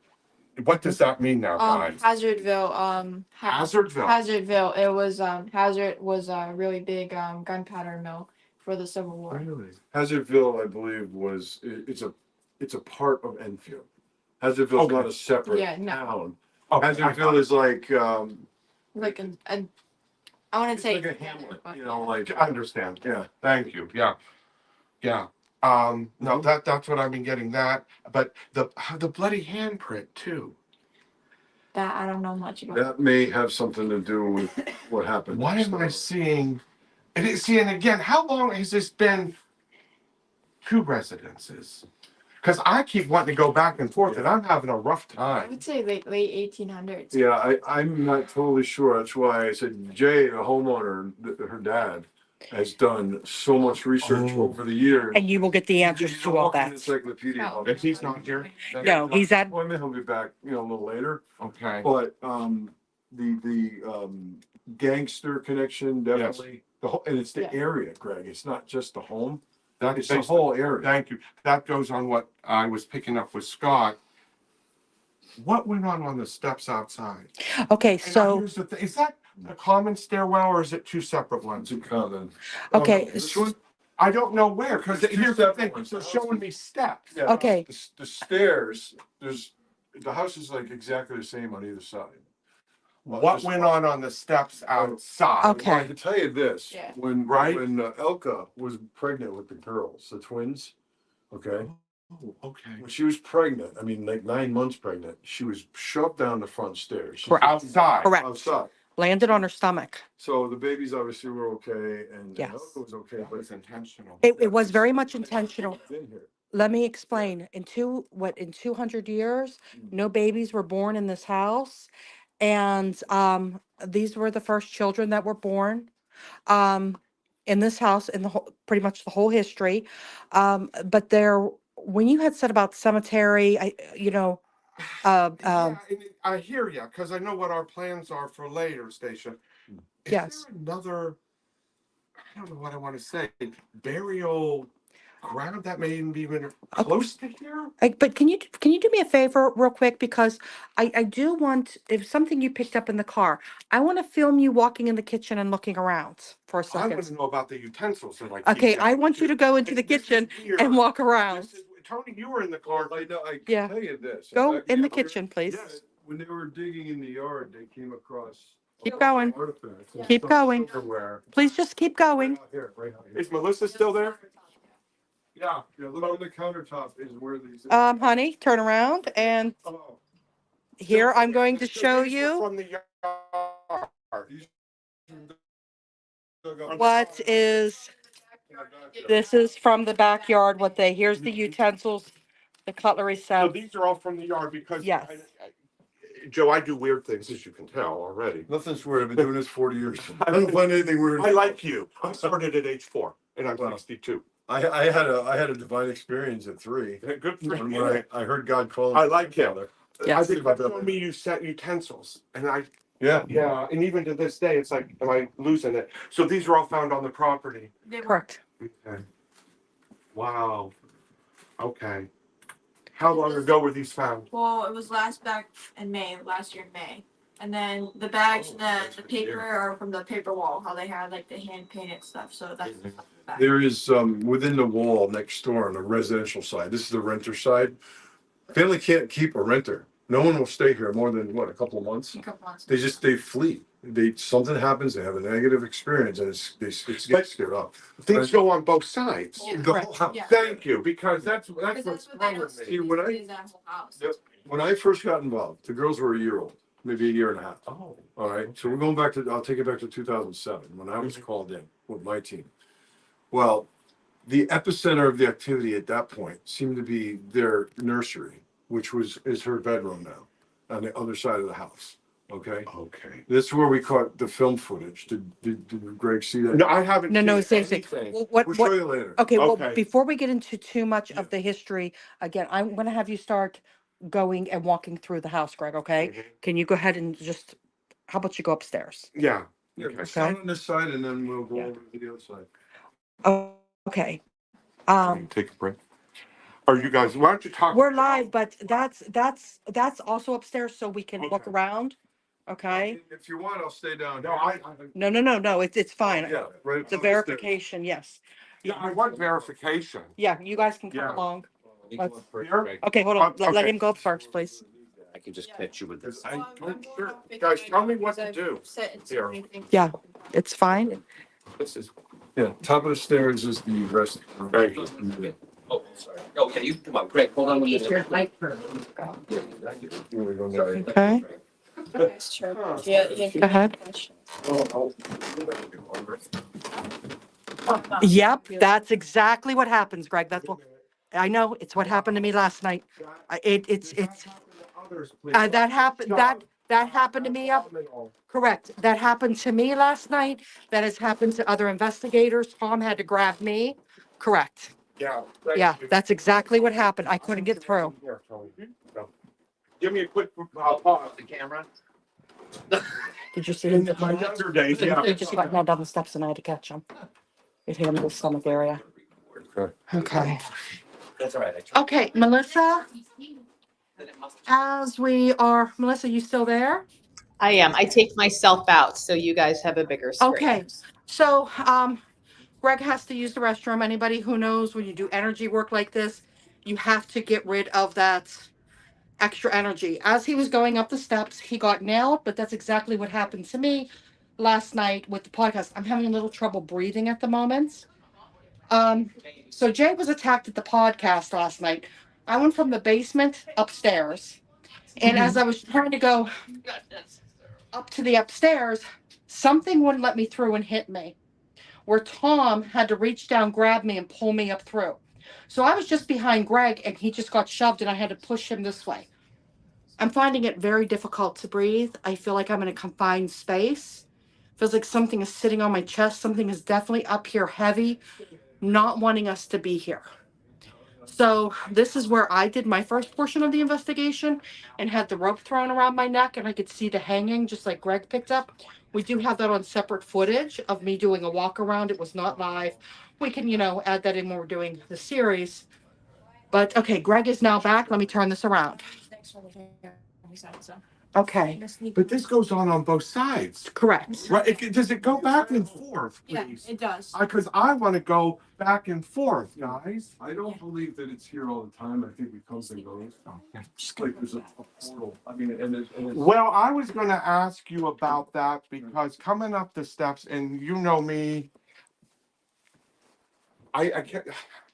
What does that mean now, guys? Hazardville, Hazardville. Hazardville, it was, Hazard was a really big, gunpowder mill for the Civil War. Really? Hazardville, I believe, it's a part of Enfield. Hazardville's Okay. not a separate Yeah, no. town. Oh, Hazardville is like, Like I wouldn't it's say. like a hamlet, but- like, I understand. yeah. Thank you. Yeah. Yeah. No, that's what I've been getting that, but the bloody handprint too. That I don't know much about. That may have something to do with what happened. Why next am I door. seeing? And again, how long has this been? Two residences. Because I keep wanting to go back and forth, and I'm having a rough I time. would say late 1800s. Yeah, I'm not totally sure. That's why I said Jay, the homeowner, her dad, has done so much research Oh. over the years. And you will get the answers He's a to all walking that. encyclopedia. Oh. If he's not here, No, he's at, Appointment, he'll be back, a little later. okay. But the gangster connection definitely the whole, and it's the Yeah. area, Greg. It's not just the home. That's It's the whole area. Thank you. That goes on what I was picking up with Scott. What went on the steps outside? okay, And now so here's the thing: is that a common stairwell or is it two separate ones? It's a common. Okay. This one? I don't know where, because There's two here's the thing, separate ones. they're showing me steps. Yeah, Okay. The stairs, the house is like exactly the same on either side. What went on the steps outside? Okay. Well, I can tell you this, Yeah. when Right? Elka was pregnant with the girls, the twins, okay? Oh, okay. When she was pregnant, I mean, like 9 months pregnant, she was shoved down the front stairs. Correct. Outside. Correct. Outside. Landed on her stomach. So the babies obviously were okay, and Yes. Elka was okay, That but was intentional. It was very much intentional. been here. Let me explain. In 200 years, no babies were born in this house. And these were the first children that were born in this house in the whole, pretty much the whole history. But when you had said about cemetery, Yeah, and I hear you, because I know what our plans are for later, Station. Is Yes. there another, I don't know what I want to say, burial ground that may even be close to here? but can you do me a favor real quick, because I do want, if something you picked up in the car, I want to film you walking in the kitchen and looking around for a I want to second. know about the utensils that I keep Okay, I down want you to go into the This is kitchen weird. and walk around. Tony, you were in the car. I know, I Yeah. can tell you this. Go in the Yeah, kitchen, please. when they were digging in the yard, they came across. Keep going. Artifacts. and Keep some going. silverware. Please just keep going. Right out here, right out here. Is Melissa still there? Yeah. Yeah, look on the countertop is where these. Honey, turn around, and Oh. here I'm going to So show these were you From the yard. what is, this is from the backyard, here's the utensils, the cutlery So set. these are all from the yard because. Yes. Joe, I do weird things, as you can tell already. Nothing's weird. I've been doing this 40 years. I don't find anything weird. I like you. I started at age 4 and I'm Wow. 62. I had a divine experience at 3. Good for When you. I heard God call. I like him. I Yes. think you told me you set utensils and Yeah. yeah, and even to this day, it's like, am I losing it? So these are all found on the property. Correct. Okay. Wow. Okay. How long ago were these found? Well, it was back in May, last year in May. And then the bags, the paper are from the paper wall, how they had like the hand painted stuff, so that's the stuff in the back. There is within the wall next door on the residential side. This is the renter side. Family can't keep a renter. No one will stay here more than what, a couple of months. A couple months. They flee. Something happens. They have a negative experience, and it's get scared off. Things go on both sides. Yeah. The whole house. Yeah. Thank you, because that's Because what's that's what wrong that with house me. See, when I- is, that whole house. Yep. When I first got involved, the girls were a year old, maybe a year and a half. Oh. All right, so we're going back to, I'll take it back to 2007, when I was called in with my team. Well, the epicenter of the activity at that point seemed to be their nursery, which is her bedroom now, on the other side of the house, okay? Okay. This is where we caught the film footage. Did Greg see that? No, I haven't. No, seen seriously. anything. We'll show you later. Okay, well, Okay. before we get into too much of the history, again, I'm gonna have you start going and walking through the house, Greg, okay? Mhm. Can you go ahead and just, how about you go upstairs? Yeah. Yeah, Okay. we'll start on this side and then we'll go Yeah. over to the other side. Oh, okay. Take a break. Are you guys, why don't you talk? We're live, but that's also upstairs, so we can walk Okay. around, okay? If you want, I'll stay down. No, here. No, it's fine. Yeah, right. The verification, yes. yeah, I want verification. Yeah, you guys can come Yeah. along. Let's- Here? Okay, hold on, let Okay. him go up first, please. I can just catch you with this. I don't sure. Guys, tell me what to do. Here. Yeah. It's fine. This is. Yeah, top of the stairs is the rest. Thank you. Oh, sorry. Oh, yeah, you, come on, Greg, hold on. Here we go now. Okay, go ahead. Yep, that's exactly what happens, Greg. That's what, I know, it's what happened to me last night. It's, that happened to me correct. That happened to me last night. That has happened to other investigators. Tom had to grab me. Correct. Yeah. Yeah, that's exactly what happened. I couldn't get through. Here, Tony. Go. Give me a quick, pause. The camera? Did you see In him? my younger days, yeah. He just got down the steps and I had to catch him. It hit him in the stomach area. Okay. That's all right. I tried. Okay, Melissa, as we are, Melissa, you still there? I am. I take myself out so you guys have a bigger screen. Okay, so Greg has to use the restroom. Anybody who knows when you do energy work like this, you have to get rid of that extra energy. As he was going up the steps, he got nailed, but that's exactly what happened to me last night with the podcast. I'm having a little trouble breathing at the moment. So Jay was attacked at the podcast last night. I went from the basement upstairs, and as I was trying to go up to the upstairs, something wouldn't let me through and hit me, where Tom had to reach down, grab me, and pull me up through. So I was just behind Greg, and he just got shoved, and I had to push him this way. I'm finding it very difficult to breathe. I feel like I'm in a confined space. Feels like something is sitting on my chest. Something is definitely up here heavy, not wanting us to be here. So this is where I did my first portion of the investigation and had the rope thrown around my neck, and I could see the hanging just like Greg picked up. We do have that on separate footage of me doing a walk around. It was not live. We can, add that in when we're doing the series. But okay, Greg is now back. Let me turn this around. Okay, But this goes on both sides. correct. Right? Does it go back and forth, Yeah, please? it does. Because I want to go back and forth, guys. I don't believe that it's here all the time. I think it comes and goes. Just like there's a portal. I mean, and it's Well, I was going to ask you about that because coming up the steps, and you know me, I can't,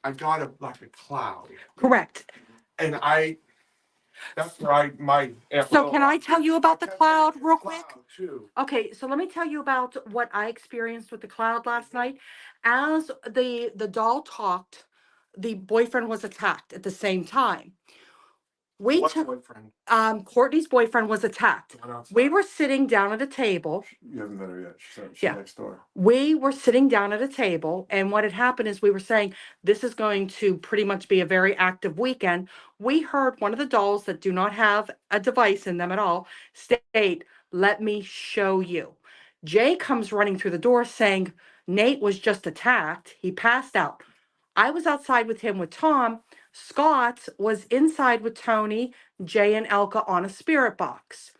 I got like a cloud, Correct. and that's where So can I tell you about the cloud real quick? Cloud, too. Okay, so let me tell you about what I experienced with the cloud last night. As the doll talked, the boyfriend was attacked at the same time. We What took boyfriend? Courtney's boyfriend was attacked. Went outside. We were sitting down at a table. you haven't met her yet. She's Yeah. next door. We were sitting down at a table, and what had happened is we were saying this is going to pretty much be a very active weekend. We heard one of the dolls that do not have a device in them at all state, "Let me show you." Jay comes running through the door saying, "Nate was just attacked. He passed out." I was outside with him with Tom. Scott was inside with Tony, Jay, and Elka on a spirit box.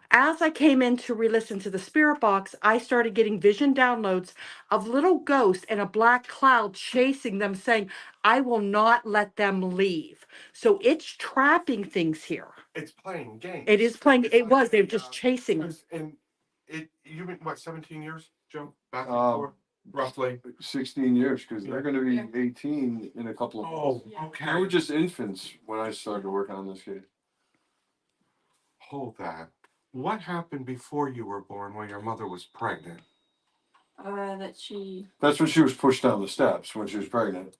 As I came in to re-listen to the spirit box, I started getting vision downloads of little ghosts and a black cloud chasing them, saying, "I will not let them leave." So it's trapping things here. It's playing games. It is playing. It's It was. like, They're just chasing us. And you've been, what, 17 years, Joe? Back and Um, forth, roughly. 16 years, because they're gonna be 18 in a couple of Oh, months. okay. They were just infants when I started working on this case. Hold that. What happened before you were born when your mother was pregnant? That she. That's when she was pushed down the steps when she was pregnant.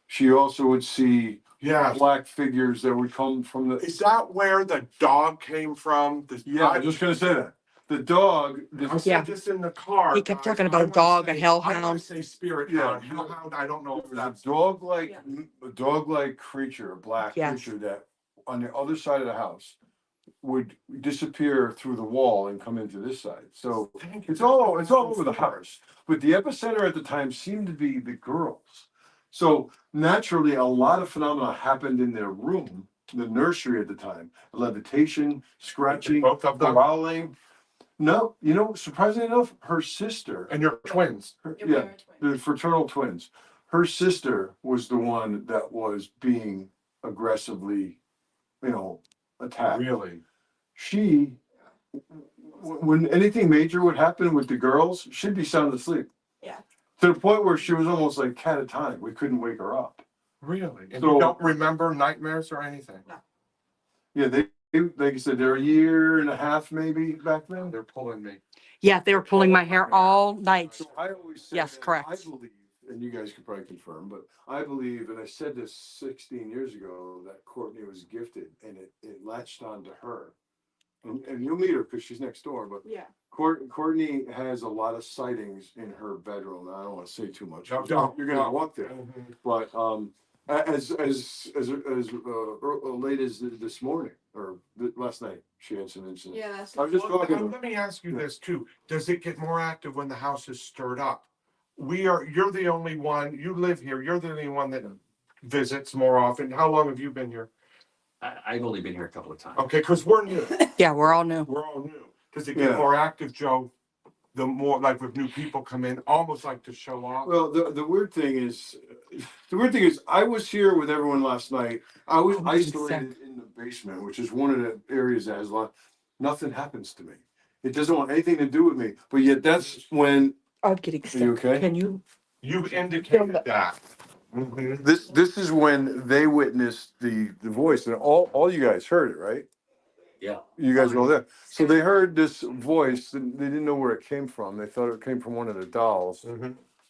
She also would see Yeah. black figures that would come from the. Is that where the dog came from? Yeah, I'm just gonna say that. The dog. I said this in the car. He kept guys. talking I about wanna dog, a say- hellhound. I want to say spirit Yeah. hound. Hellhound, I don't know if There's that's. a dog-like creature, a black Yes. creature that on the other side of the house would disappear through the wall and come into this side. So Thank you. it's all over the house. But the epicenter at the time seemed to be the girls. So naturally, a lot of phenomena happened in their room, the nursery at the time. Levitation, scratching, Both of them? growling. No, surprisingly enough, her sister, And you're twins. yeah, the fraternal twins. Her sister was the one that was being aggressively, attacked. Really? She, when anything major would happen with the girls, she'd be sound asleep. Yeah. To the point where she was almost like catatonic. We couldn't wake her up. Really? And So- you don't remember nightmares or anything? Yeah, they like I said, they're a year and a half maybe back then. They're pulling me. Yeah, they were pulling my hair all night. So I always say, Yes, correct. I believe, and you guys could probably confirm, but I believe, and I said this 16 years ago, that Courtney was gifted and it latched on to her. And you'll meet her because she's next door, but Yeah. Courtney has a lot of sightings in her bedroom. I don't want to say too much. No, You're gonna walk there, Mhm. but as late as this morning or last night, she had some incidents. Yeah, that's. I was just Well, talking. let me ask you this too. Does it get more active when the house is stirred up? You're the only one, you live here, you're the only one that visits more often. How long have you been here? I've only been here a couple of times. Okay, because we're new. Yeah, we're all new. We're all new. Because it gets Yeah. more active, Joe, the more, like, if new people come in, almost like to show off. Well, the weird thing is, I was here with everyone last night. I was isolated in the basement, which is one of the areas that has nothing happens to me. It doesn't want anything to do with me, but yet that's when. I'm getting Are you okay? Can you? You've indicated that. This is when they witnessed the voice, and all you guys heard it, right? Yeah. You guys were all there. So they heard this voice, and they didn't know where it came from. They thought it came from one of the dolls.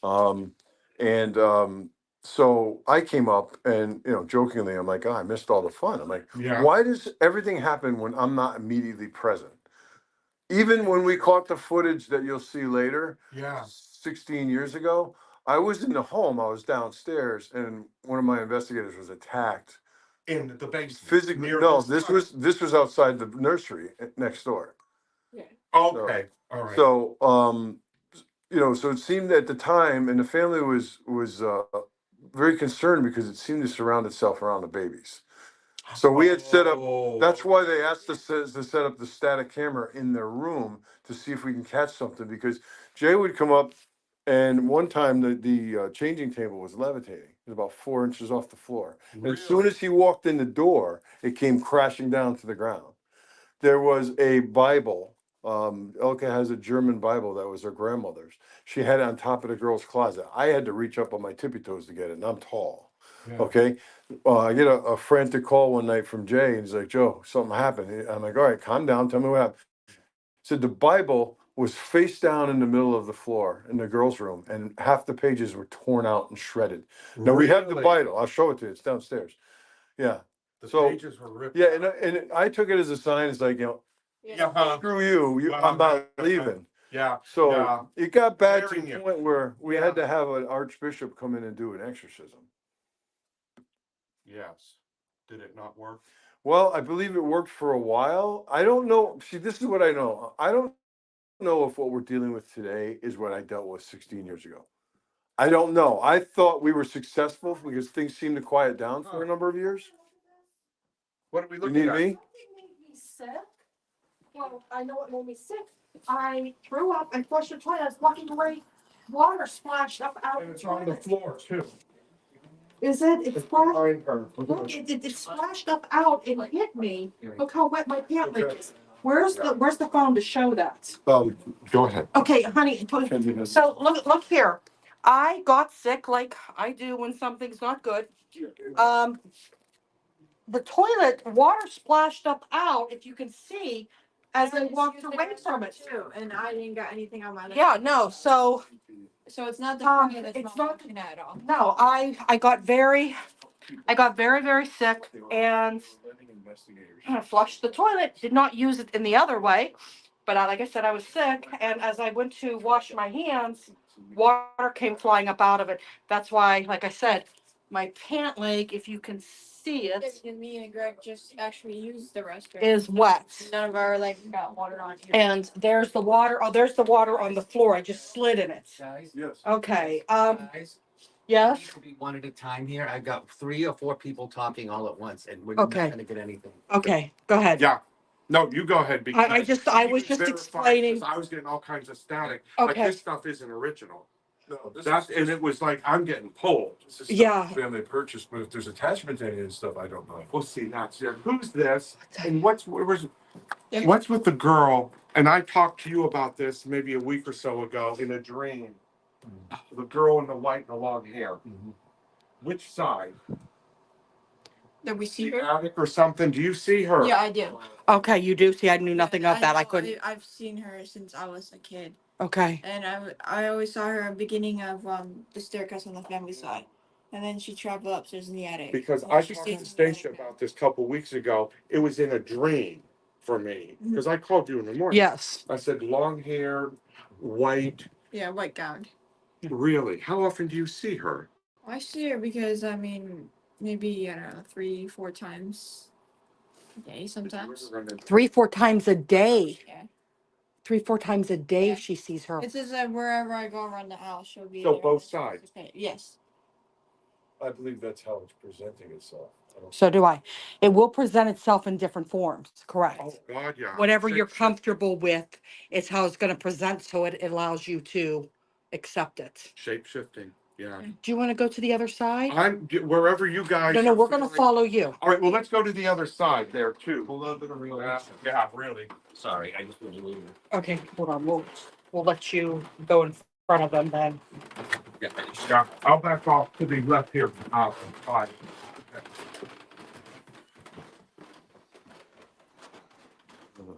Um, and so I came up and, jokingly, I'm like, oh, I missed all the fun. I'm like, Yeah. why does everything happen when I'm not immediately present? Even when we caught the footage that you'll see later, Yeah. 16 years ago, I was in the home, I was downstairs, and one of my investigators was attacked. In the basement. Physically, near no, this this was outside the nursery next door. Okay, all right. So, so it seemed at the time, and the family was very concerned because it seemed to surround itself around the babies. So we had set up. That's why they asked us to set up the static camera in their room to see if we can catch something. Because Jay would come up, and one time the changing table was levitating. It was about 4 inches off the floor. And as soon as he walked in the door, it came crashing down to the ground. There was a Bible. Elka has a German Bible that was her grandmother's. She had it on top of the girl's closet. I had to reach up on my tippy toes to get it, and I'm tall. Yeah. Okay. I get a frantic call one night from Jay, and he's like, Joe, something happened. I'm like, all right, calm down. Tell me what happened. He said the Bible was face down in the middle of the floor in the girls' room, and half the pages were torn out and shredded. Now we have the Really? Bible. I'll show it to you. It's downstairs. Yeah. The So, pages were ripped. Yeah, and I took it as a sign. It's like, Yeah. screw you. I'm not leaving. Yeah. So yeah. it got bad to Daring the you. point where we Yeah. had to have an archbishop come in and do an exorcism. Yes. Did it not work? Well, I believe it worked for a while. I don't know. See, this is what I know. I don't know if what we're dealing with today is what I dealt with 16 years ago. I don't know. I thought we were successful because things seemed to quiet down for a number of years. What are we You looking need at? me? Something made me sick. Well, I know it made me sick. I threw up and flushed the toilet. I was walking away. Water splashed up out. And it's on the floor too. Is it? It It's splashed. behind her. Look, it splashed up out and hit me. Look how wet my pant leg is. Where's the phone to show that? Go ahead. Okay, honey. So look here. I got sick like I do when something's not good. The toilet water splashed up out, if you can see, as I walked away from it. Too, and I didn't got anything on my leg. Yeah, no, so So it's not the Um, phone that's it's not not- working at all. no, I got very very sick and I flushed the toilet. Did not use it in the other way, but like I said, I was sick, and as I went to wash my hands, water came flying up out of it. That's why, like I said, my pant leg, if you can see it, And me and Greg just actually used the restroom. is wet. None of our like got water on here. And there's the water. Oh, there's the water on the floor. I just slid in it. Yes. Okay. Guys, Yes. it could be one at a time here. I've got 3 or 4 people talking all at once, and we're Okay. not gonna get anything. Okay. Go ahead. Yeah. No, you go ahead. Because I was just verify, explaining. 'cause I was getting all kinds of static. Like Okay. this stuff isn't original. No, this That's is and it was like I'm getting pulled. this is Yeah. stuff family purchased, but if there's attachment to any of this stuff, I don't know. We'll see. That's it. Who's this? And what's with the girl? And I talked to you about this maybe a week or so ago in a dream. The girl in the white and the long hair. Which side? Did we see The her? attic or something? Do you see her? Yeah, I do. Okay, you do see. I knew nothing of that. I know, couldn't. I've seen her since I was a kid, Okay. and I always saw her at the beginning of the staircase on the family side, and then she traveled upstairs in the attic. Because And I she talked to stays Stacia in the attic. about this a couple weeks ago. It was in a dream for me. Because I called you in the morning. Yes. I said long hair, white. Yeah, white gown. Really? How often do you see her? I see her because I mean maybe I don't know 3-4 times a day sometimes. 3-4 times a day. Yeah. 3-4 times a day Yeah. she sees her. It says that wherever I go around the house, she'll be So there. both sides? Okay, yes. I believe that's how it's presenting itself. So do I. It will present itself in different forms, correct? Oh, God, yeah. Whatever you're Shape-shifting. comfortable with is how it's gonna present, so it allows you to accept it. Shape-shifting, yeah. Do you wanna go to the other side? Wherever you guys. No, we're feel gonna like- follow you. All right, well, let's go to the other side there too. Yeah, really. Sorry, I just want to leave. Okay, hold on, we'll let you go in front of them then. Yeah, I'll back off to the left here. Fine.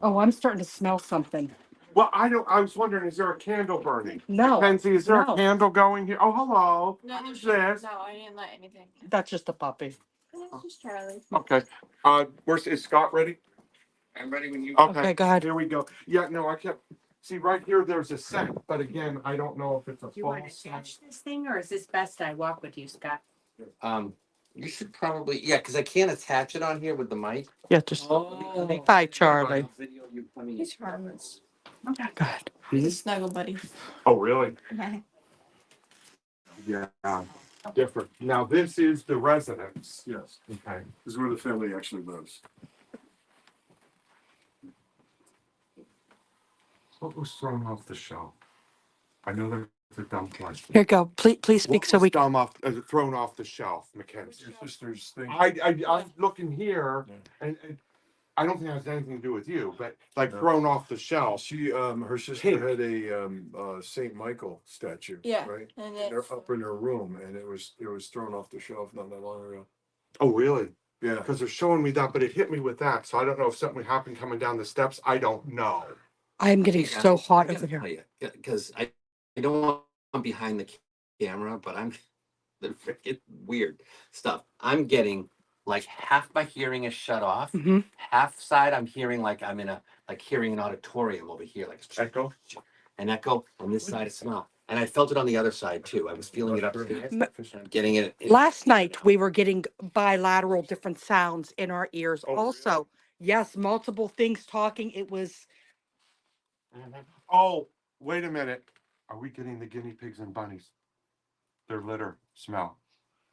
Oh, I'm starting to smell something. Well, I was wondering, is there a candle burning? No, Mackenzie, is there no. a candle going here? Oh, hello. No, Who's there's this? no, I didn't let anything. That's just a puppy. This is Charlie. Okay, is Scott ready? I'm ready when you. Okay, go ahead. Here we go. Yeah, no, I kept, see, right here, there's a scent, but again, I don't know if it's a Do you want false to scent. touch this thing, or is this best I walk with you, Scott? You should probably, yeah, because I can't attach it on here with the mic. Yeah, just. Oh. Hi, Charlie. Video you coming He's in. harmless. Okay. Good. He's a snuggle buddy. Oh, really? Okay. Yeah, different. Now, this is the residence. Yes, Okay. this is where the family actually lives. What was thrown off the shelf? I know there's a dumb question. Here you go. Please speak What so was we can. thrown off the shelf, Mackenzie? Your sister's thing. I'm looking here, and I don't think it has anything to do with you, but like thrown off the shelf. She, her sister had a Saint Michael statue. Yeah, Right? and They're it's up in her room, and it was thrown off the shelf not that long ago. Oh, really? Yeah. Because they're showing me that, but it hit me with that, so I don't know if something happened coming down the steps. I don't know. I'm getting Yeah, so hot I over gotta here. tell you, because I don't want behind the camera, but I'm the freaking weird stuff. I'm getting like half my hearing is shut off, Mhm. half side I'm hearing like I'm in a like hearing an auditorium over here, like Echo? an echo, and this side is smell. And I felt it on the other side too. I was feeling it upstairs. I'm getting it. Last night, we were getting bilateral different sounds in our ears Oh, also. Yes, multiple things talking. It was, Oh, wait a minute. Are we getting the guinea pigs and bunnies? Their litter smell.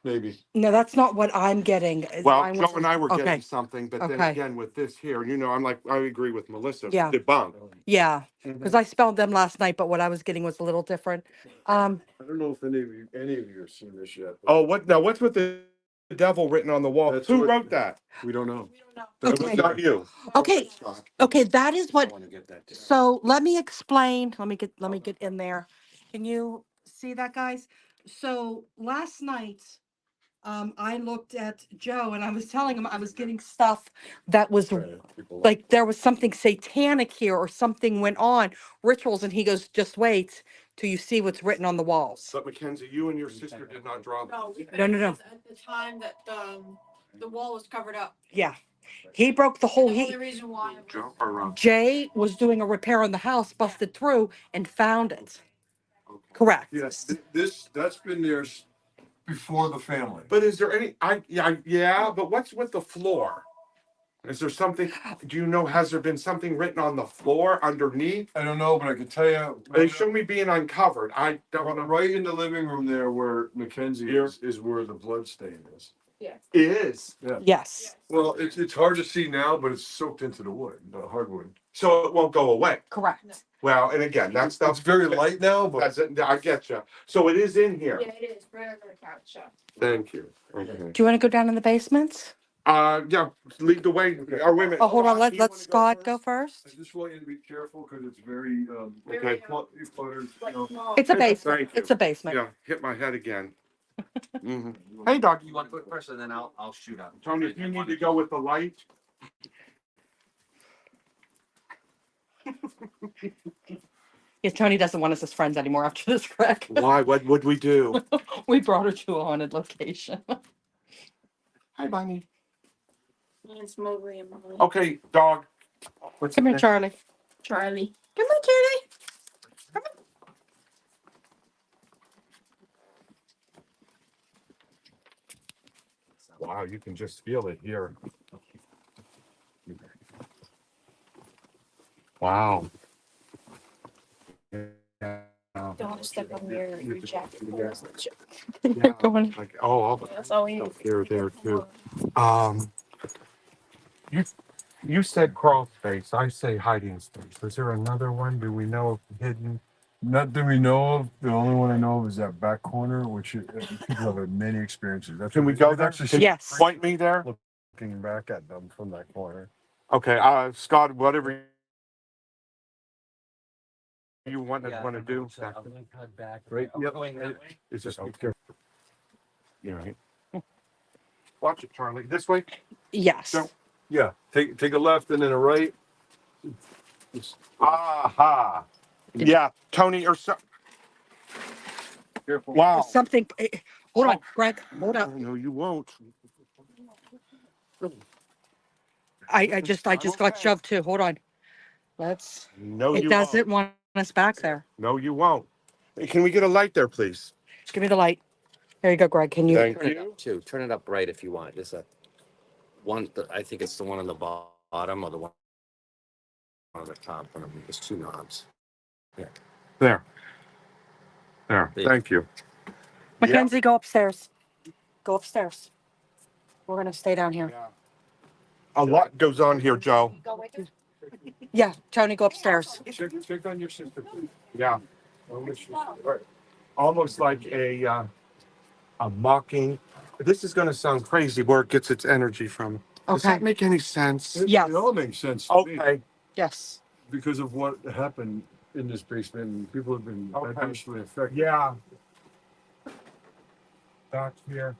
Maybe. no, that's not what I'm getting. Well, Mine Joe was- and I were okay. getting something, but then Okay. again with this here, you know, I'm like, I agree with Melissa. Yeah. Debunk. Yeah, because I spelled them last night, but what I was getting was a little different. I don't know if any of you have seen this yet. but Oh, what's with the devil written on the wall? That's Who what- wrote that? We don't know. we don't know. It was Okay. not you. Okay, okay, that is I what, want to get that down. so let me explain, let me get in there. Can you see that, guys? So last night, I looked at Joe and I was telling him I was getting stuff that was like, there was something satanic here or something went on, rituals, and he goes, just wait till you see what's written on the walls. But Mackenzie, you and your sister did not draw. No, No, no, no. because at the time that the wall was covered up. Yeah, he broke the whole, The only he, reason why. Joe or Jay was doing a repair on the house, busted through and found it. Correct. Yes, that's been there before the family. But is there any? Yeah. But what's with the floor? Is there something? Do you know? Has there been something written on the floor underneath? I don't know, but I can tell you. They show me being uncovered. I don't know. Right in the living room there where Mackenzie is where the blood stain is. Is Yes, Well, it's hard to see now, but it's soaked into the wood, the hardwood. so it won't go away. correct. Well, and again, that It's stuff's very light now, but That's it. I get you. So it is in here. Yeah, it is right under the couch. Yeah. Thank you. Okay. Do you want to go down in the basement? Yeah. Lead the way. Or wait a minute. Oh, hold on, Do you let wanna Scott go first? first. I just want you to be careful because it's very, Okay. cluttered, you know. It's a Thank basement, you. it's a basement. Yeah. Hit my head again. Mhm. Hey, dog. You want to put it first, and then I'll shoot up. Tony, if you need to go with the light. Yeah, Tony doesn't want us as friends anymore after this wreck. Why? What would we do? We brought her to a haunted location. Hi, Bunny. It's Mowgli and Molly. Okay, dog. What's Come his here, name? Charlie. Charlie. Come on, Charlie. Wow, you can just feel it here. Wow. Yeah. Don't step on your jacket. Yeah, Going- like all the That's all we need. stuff here, there too. Um, you you said crawl space. I say hiding space. Was there another one? Do we know of hidden? Not that we know of. The only one I know of is that back corner, which people have had many experiences. That's Can we what go they've there? actually Can seen you Yes. point me there? looking back at them from that corner. Okay, Scott, whatever you want to do. Right? Yep. Is this okay? You're right. Watch it, Charlie. This way. Yes. So- Yeah. Take a left and then a right. Aha. Yeah, Tony or so. Careful. Wow. Something. Hold on, Greg. Hold up. No, you won't. I just got Okay. shoved too. Hold on. Let's. No, It you doesn't won't. want us back there. No, you won't. Hey, can we get a light there, please? Just give me the light. There you go, Greg. Can you? Thank Turn it you. up too. Turn it up right if you want. Just a one. I think it's the one on the bottom or the one on the top. One of them. There's two knobs. There. There. Thank you. Mackenzie, go upstairs. Go upstairs. We're gonna stay down here. Yeah. A lot goes on here, Joe. Yeah, Tony, go upstairs. Check on your sister, please. Yeah. Right. Almost like a mocking. This is going to sound crazy where it gets its energy from. Does Okay. that make any sense? Yes. It all makes sense to me Okay. Yes. because of what happened in this basement, and people have been Okay. adversely affected. Yeah. Back here.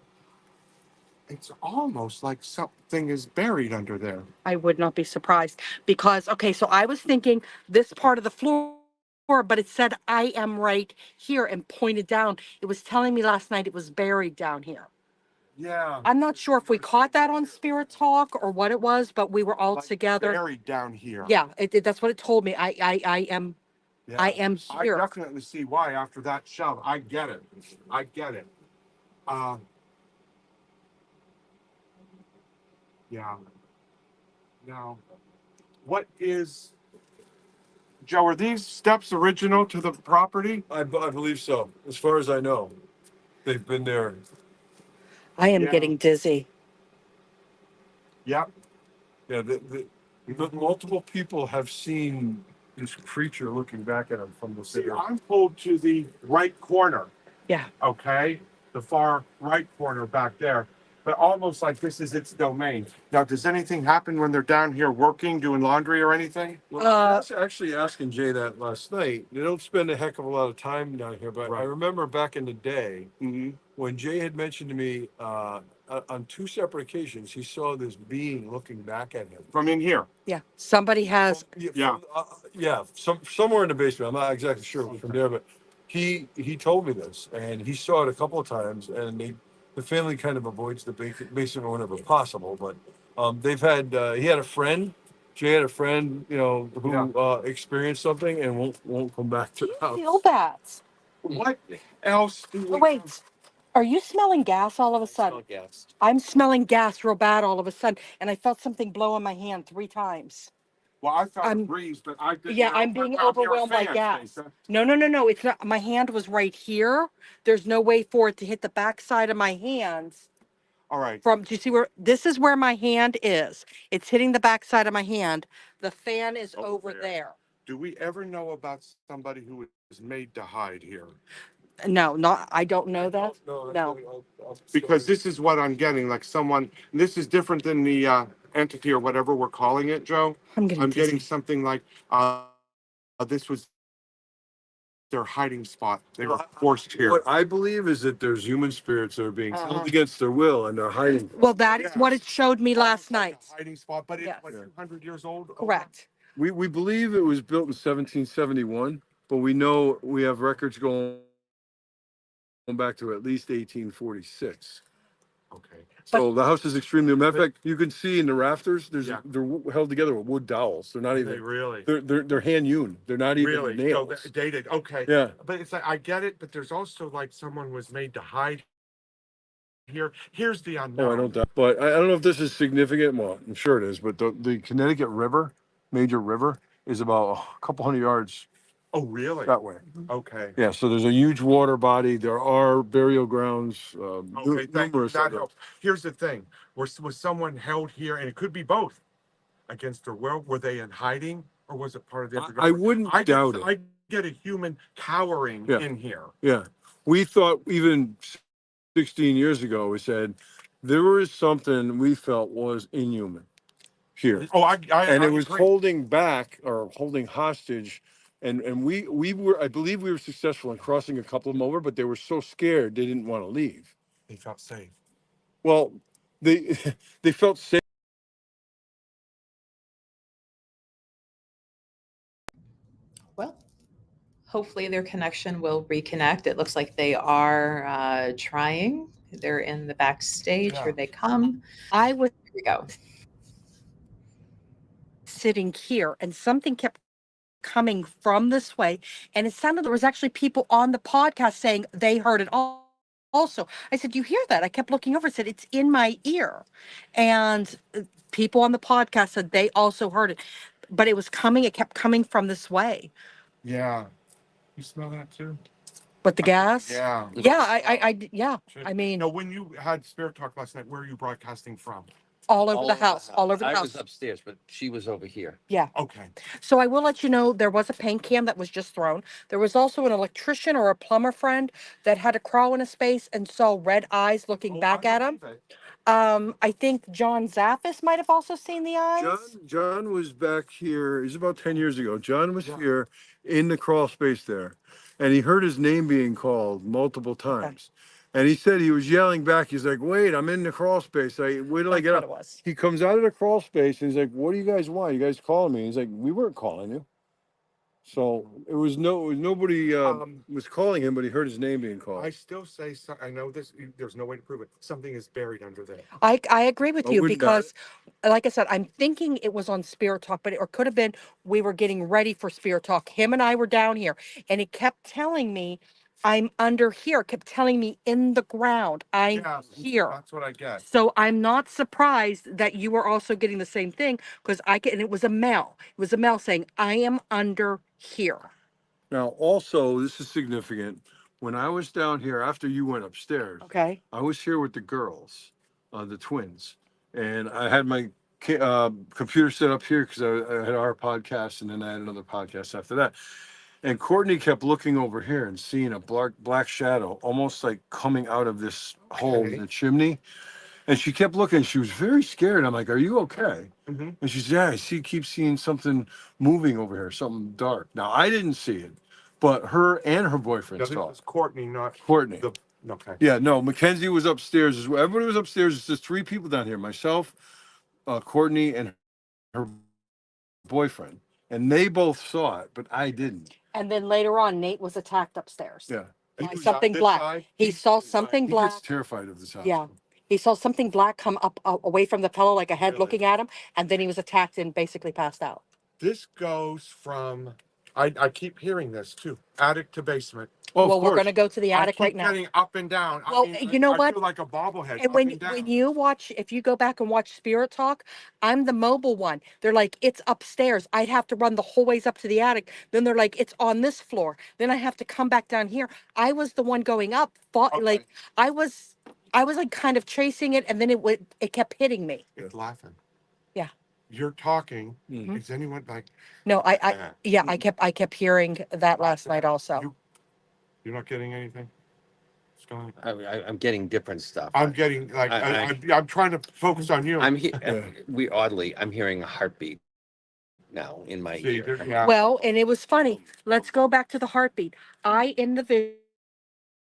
It's almost like something is buried under there. I would not be surprised because, okay, so I was thinking this part of the floor, but it said I am right here and pointed down. It was telling me last night it was buried down here. Yeah. I'm not sure if we caught that on Spirit Talk or what it was, but we were all Like together. buried down here. Yeah, that's what it told me. I am Yeah. I am I here. definitely see why after that shove. I get it. I get it. Yeah. Now, what is, Joe, are these steps original to the property? I believe so. As far as I know, they've been there. I am Yeah. getting dizzy. Yep. Yeah, the multiple people have seen this creature looking back at them from the See, city. I'm pulled to the right corner, Yeah. okay? The far right corner back there, but almost like this is its domain. Now, does anything happen when they're down here working, doing laundry or anything? Well, I was actually asking Jay that last night. They don't spend a heck of a lot of time down here, but I Right. remember back in the day Mm-hmm. when Jay had mentioned to me on two separate occasions, he saw this being looking back at him. From in here. Yeah. Somebody has. Yeah. Somewhere in the basement. I'm not exactly sure from there, but he told me this, and he saw it a couple of times, and the family kind of avoids the basement whenever possible. But they've had he had a friend. Jay had a friend, who experienced something and won't come back to the house. Feel that. What else do we Oh, wait. Are you smelling gas all of a sudden? Gas. I'm smelling gas real bad all of a sudden, and I felt something blow in my hand 3 times. Well, I felt a I'm- breeze, but I didn't. Yeah, I'm being overwhelmed by gas. No. It's not. My hand was right here. There's no way for it to hit the backside of my hands. All right. Do you see where this is where my hand is? It's hitting the backside of my hand. The fan is over there. Do we ever know about somebody who was made to hide here? No, I don't know that. No. Because this is what I'm getting, like someone, this is different than the entity or whatever we're calling it, Joe. I'm getting I'm getting dizzy. something like, this was their hiding spot. They were forced here. What I believe is that there's human spirits that are being held against their will and they're hiding. Well, that is what it showed me last Almost like night. a hiding spot, but it's Yes. like 200 years old. Correct. We believe it was built in 1771, but we know we have records going back to at least 1846. Okay. So the house is extremely. Matter of fact, you can see in the rafters. Yeah. They're held together with wood dowels. They're not They even. really, They're hand hewn. They're not even really. So nails. dated. Okay. Yeah. But it's like, I get it, but there's also like someone was made to hide here. Here's the unknown. Oh, I don't doubt. But I don't know if this is significant. Well, I'm sure it is. But the Connecticut River, major river, is about a couple hundred yards Oh, really? that way. Okay. Yeah, so there's a huge water body. There are burial grounds, Okay, thank you. numerous That of them. helps. Here's the thing: was someone held here, and it could be both, against their will? Were they in hiding, or was it part of their? I wouldn't doubt it. I get a human cowering Yeah. in here. Yeah, we thought even 16 years ago, we said there was something we felt was inhuman here. Oh, And I it was agree. holding back or holding hostage. And we were, I believe we were successful in crossing a couple of them over, but they were so scared they didn't want to leave. They felt safe. Well, they they felt safe. Well, hopefully their connection will reconnect. It looks like they are trying. They're in the backstage. Yeah. Here they come. I was Here we go. sitting here and something kept coming from this way, and it sounded there was actually people on the podcast saying they heard it also. I said, you hear that? I kept looking over. I said, it's in my ear. And people on the podcast said they also heard it, but it was coming. It kept coming from this way. Yeah. You smell that too? But the gas? Yeah. Yeah, yeah. I mean, Now, when you had Spirit Talk last night, where are you broadcasting from? all over the house, all over the I house. was upstairs, but she was over here. Yeah. Okay. So I will let you know there was a paint can that was just thrown. There was also an electrician or a plumber friend that had to crawl in a space and saw red eyes looking back at him. I think John Zaffis might have also seen the eyes. John was back here. It was about 10 years ago. John was Yeah. here in the crawl space there, and he heard his name being called multiple times. And he said he was yelling back. He's like, "Wait, I'm in the crawl space. Wait till I That's get what up." it was. He comes out of the crawl space and he's like, "What do you guys want? You guys calling me?" He's like, "We weren't calling you." So it was nobody was calling him, but he heard his name being I called. still say, I know this, there's no way to prove it. Something is buried under there. I agree with I you wouldn't doubt because, like I said, I'm thinking it was on Spirit Talk, but or could have been we were getting ready for Spirit Talk. Him and I were down here, and he kept telling me, "I'm under here." Kept telling me in the ground, "I'm Yeah, here." that's what I get. So I'm not surprised that you were also getting the same thing because I get, and it was a male. It was a male saying, "I am under here." Now, also, this is significant. When I was down here after you went upstairs, Okay. I was here with the girls, the twins, and I had my computer set up here because I had our podcast, and then I had another podcast after that. And Courtney kept looking over here and seeing a black shadow, almost like coming out of this hole in Okay. the chimney. And she kept looking. She was very scared. I'm like, "Are you okay?" Mm-hmm. And she said, "Yeah, keep seeing something moving over here, something dark." Now I didn't see it, but her and her boyfriend Now, this saw is it. Courtney, not Courtney. the. Okay. Yeah, no, Mackenzie was upstairs as well. Everybody was upstairs. It's just three people down here: myself, Courtney, and her boyfriend, and they both saw it, but I didn't. And then later on, Nate was attacked upstairs. Yeah, By he was, something This black. side? He saw something he black. gets terrified of this house. Yeah. He saw something black come up away from the fellow, like a head Really? looking at him, and then he was attacked and basically passed out. This goes from. I keep hearing this too. Attic to basement. Oh, Well, of we're course. going to go to the I attic keep right now. getting up and down. Well, you know I what? feel like a bobblehead And up and down. when you watch, if you go back and watch Spirit Talk, I'm the mobile one. They're like, it's upstairs. I'd have to run the whole ways up to the attic. Then they're like, it's on this floor. Then I have to come back down here. I was the one going up. Okay. Like I was like kind of chasing it, and then it kept hitting me. It's laughing. Yeah. You're talking. Mhm. Is anyone like? No, yeah, I kept hearing that last night also. You're not getting anything. What's going on? I'm getting different stuff. I'm getting like I'm trying to focus on you. I'm here. Yeah. I'm hearing a heartbeat now in my See, ear. yeah. Well, and it was funny. Let's go back to the heartbeat. In the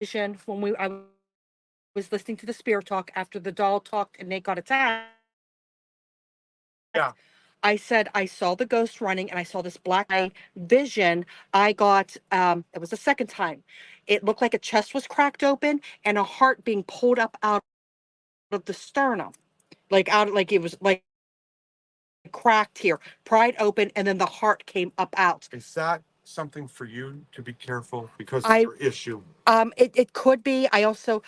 vision when I was listening to the Spirit Talk after the doll talked and Nate got attacked. Yeah. I said I saw the ghost running and I saw this black eye vision. I got it was the second time. It looked like a chest was cracked open and a heart being pulled up out of the sternum. Like it was cracked here, pried open, and then the heart came up out. Is that something for you to be careful because of I your issue? it could be. I also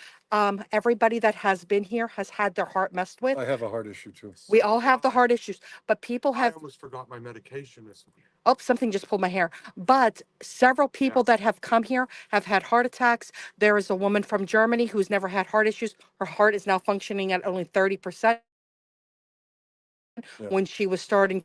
everybody that has been here has had their heart messed with. I have a heart issue too. We all have the heart issues, but people I have. almost forgot my medication this week. Oh, something just pulled my hair. But several people that have come here have had heart attacks. There is a woman from Germany who's never had heart issues. Her heart is now functioning at only 30% Yeah. when she was starting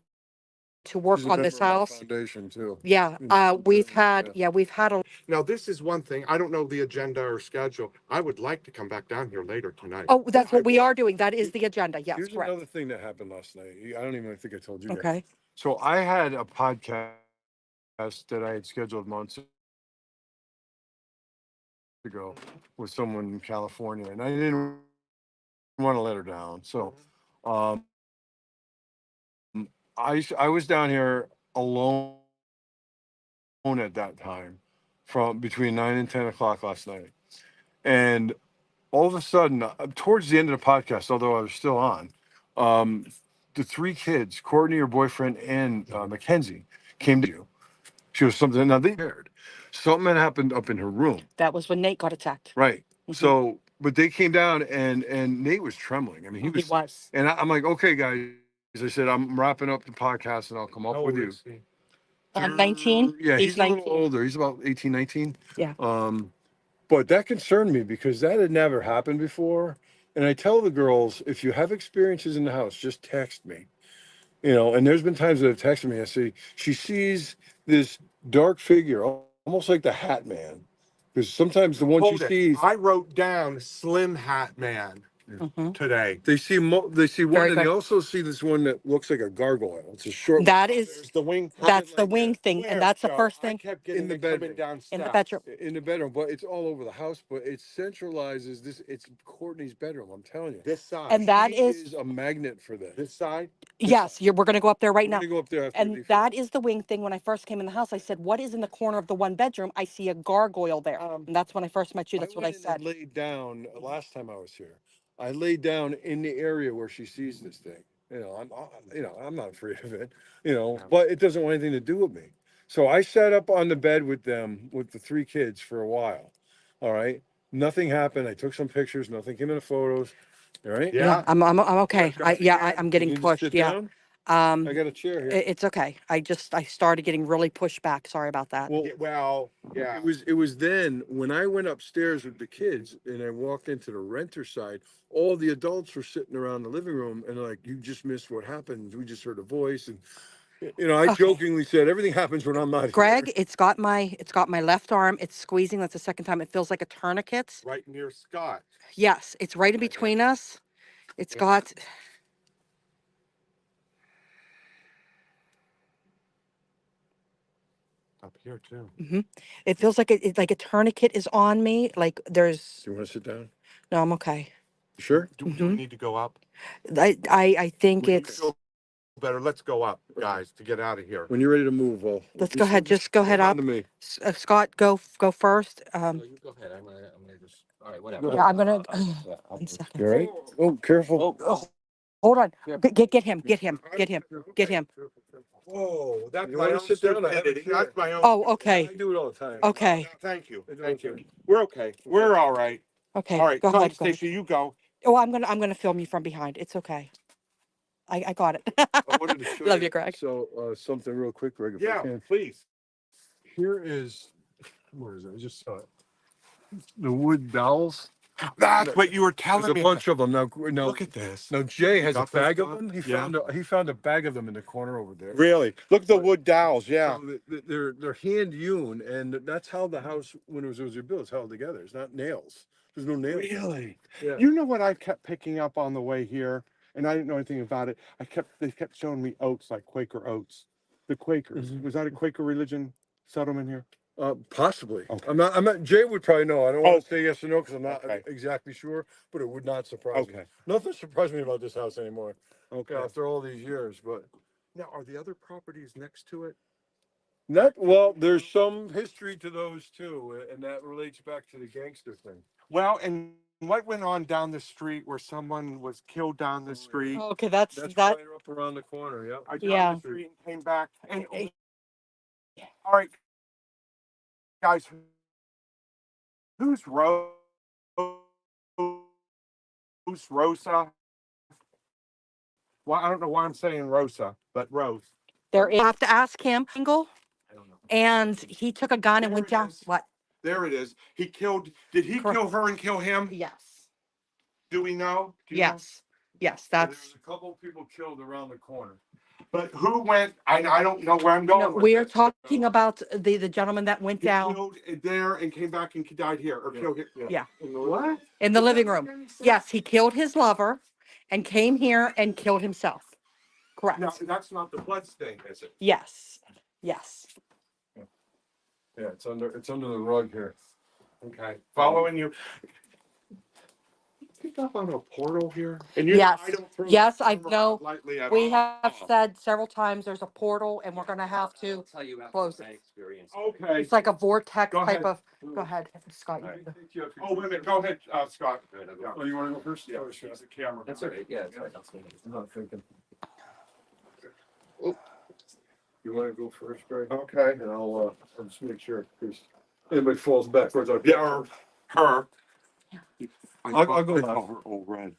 to work She's a on member this of my house. foundation too. Yeah, we've had, yeah, we've had a. Now, this is one thing. I don't know the agenda or schedule. I would like to come back down here later tonight. Oh, that's I what we would. are doing. That is the agenda. Yes, Here's correct. another thing that happened last night. I don't even think I told you that. Okay. So I had a podcast that I had scheduled months ago with someone in California, and I didn't want to let her down. So, um, I was down here alone at that time, from between 9 and 10 o'clock last night, and all of a sudden, towards the end of the podcast, although I was still on, um, the three kids, Courtney, her boyfriend, and Mackenzie, came to you. She was something. Now they heard something had happened up in her room. That was when Nate got attacked. Right. Mhm. So, but they came down and Nate was trembling. I mean, He was. and I'm like, okay, guys. I said, I'm wrapping up the podcast and I'll come up How with old you. is he? 19. Yeah, he's a little 19. older. He's about 18, 19. Yeah. But that concerned me because that had never happened before. And I tell the girls, if you have experiences in the house, just text me. You know, and there's been times that have texted me. I say, she sees this dark figure, almost like the Hat Man. Because sometimes the one she Hold it. sees, I wrote down Slim Hat Man Mhm. today. they see they see one, Very and they good. also see this one that looks like a gargoyle. It's a short That is, There's the wing. that's the like wing that. thing, Where, and that's the Joe? first I thing kept getting In the it coming bedroom. down in the steps. bedroom. in the bedroom, but it's all over the house. But it centralizes this. It's Courtney's bedroom. I'm telling you. This side. And that She is, a magnet for this. This side. yes, we're going to go up there right We're now. gonna go up there after we And leave. that is the wing thing. When I first came in the house, I said, what is in the corner of the one bedroom? I see a gargoyle there. And that's when I first met you. That's what I went in and said. laid down last time I was here. I laid down in the area where she sees this thing. You know, I'm not afraid of it. You know, Yeah. but it doesn't want anything to do with me. So I sat up on the bed with them, with the three kids, for a while. All right, nothing happened. I took some pictures. Nothing came in the photos. All right. Yeah, Yeah. I'm okay. I'm You getting need to pushed. sit Yeah. down. I got a chair here. It's okay. I started getting really pushed back. Sorry about that. Well, Well, yeah. it was then when I went upstairs with the kids and I walked into the renter side, all the adults were sitting around the living room and like, you just missed what happened. We just heard a voice. And I Okay. jokingly said, everything happens when I'm not Greg, here. it's got my left arm. It's squeezing. That's the second time. It feels like a tourniquet. Right near Scott. Yes, it's right in between us. It's Yeah. got, Up here too. it feels like like a tourniquet is on me. Like there's, Do you want to sit down? no, I'm okay. You sure? Do we need to go up? I think When you it's, Feel better. Let's go up, guys, to get out of here. When you're ready to move, well, let's go ahead. Just go ahead hold on up. to me. Scott, go first. You go ahead. I'm gonna just. All right, whatever. Yeah, I'm gonna, Yeah, one second. You all right? Oh, careful. Oh, hold on. Get him. Get him. Get him. Get him. Whoa, that's You my wanna own sit down? I have a stupidity. chair. That's my own. Oh, okay. I do it all the time. Okay. Thank you. I do it all Thank the you. time. We're okay. We're all right. Okay. All right, Go come, ahead. Go ahead. Stacia, you go. Oh, I'm gonna film you from behind. It's okay. I got it. I wanted to show Love you, Greg. So, something real quick, Greg, if I Yeah, can. please. Here is, where is it? I just saw it. The wood dowels. That's what you were telling There's a me. bunch of them now. Look at this. Now Jay has a got those bag of stuff? them. He Yeah. found a bag of them in the corner over there. Really? Look at the But- wood dowels. Yeah. So they're hand hewn, and that's how the house when it was rebuilt is held together. It's not nails. There's no nails. Really? Yeah. You know what I kept picking up on the way here, and I didn't know anything about it. They kept showing me oats, like Quaker oats. The Quakers. Mhm. Was that a Quaker religion settlement here? Possibly. Okay. I'm not. Jay would probably know. I don't want to say yes or no because I'm not Okay. exactly sure, but it would not surprise me. Okay. Nothing surprised me about this house anymore. Okay. After all these years, but Now, are the other properties next to it? not well. There's some history to those too, and that relates back to the gangster thing. Well, and what went on down the street where someone was killed down the street? Okay, that's That's that. right up around the corner. Yep. I drove Yeah. the street and came back. And Eh, all right, guys, who's Who's Rosa? Well, I don't know why I'm saying Rosa, but Rose. You have to ask him, Angle. I don't know. And he took a gun and There went it down. is. What? There it is. He killed. Did he Correct. kill her and kill him? Yes. Do we know? Do you know? Yes. Yes. There's That's. a couple people killed around the corner. But who went? I don't know where I'm going. No, with we are this. talking about the gentleman that went He down. killed there and came back and died here, or killed here. Yeah. What? In the living room. Yes, he killed his lover and came here and killed himself. Correct. No, that's not the blood stain, is it? Yes. Yes. Yeah, it's under the rug here. Okay. Following you. Pick up on a portal here. And Yes. I don't throw Yes, the I camera know. out lightly at We all. have said several times there's a portal and we're going to have to I'll tell you after close my it. experience. Okay. It's like a vortex Go type ahead. of. Go ahead, Scott. I You do think you have to- Oh, wait a minute. Go ahead, Scott. Good, I'll Yeah. go. Oh, you want to go first? Yeah, Oh, it's sure. the camera. That's okay. Yeah, that's right. I'll stay. I'm not thinking. You want to go first, Greg? Okay. And I'll just make sure, because anybody falls backwards. Yeah, or her. I'll go I last. call her old red.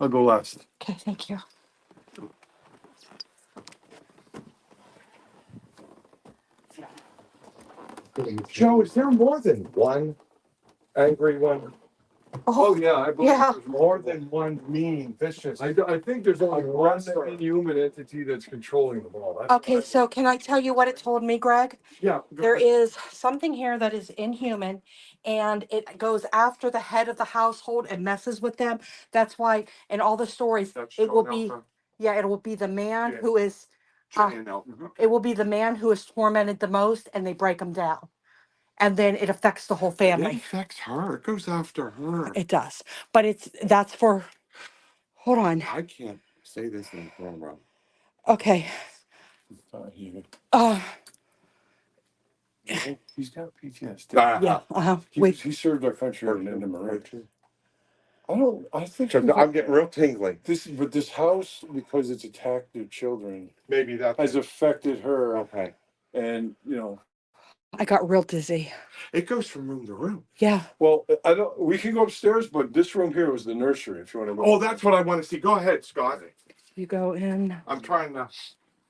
I'll go last. Okay, thank you. Joe, is there more than one angry one? Oh, yeah, I believe Yeah. there's More than one mean, vicious. I think there's only A one monster. inhuman entity that's controlling them all. That's Okay, what I- so can I tell you what it told me, Greg? Yeah. There is something here that is inhuman and it goes after the head of the household and messes with them. That's why in all the stories, it will be, yeah, it will be the man Yeah. who is, it will be the man who is tormented the most and they break him down. And then it affects the whole It family. affects her. It goes after her. It does. But that's for, hold on. I can't say this in camera. Okay. He- Uh, He's got PTSD. yeah, He served our country in the Marines. I think. I'm getting real tingly. But this house, because it's attacked their children, Maybe that. has affected her. Okay. And, I got real dizzy. It goes from room to room. Yeah. well, we can go upstairs, but this room here was the nursery, if you want to go. Oh, that's what I want to see. Go ahead, Scott. You go in. I'm trying to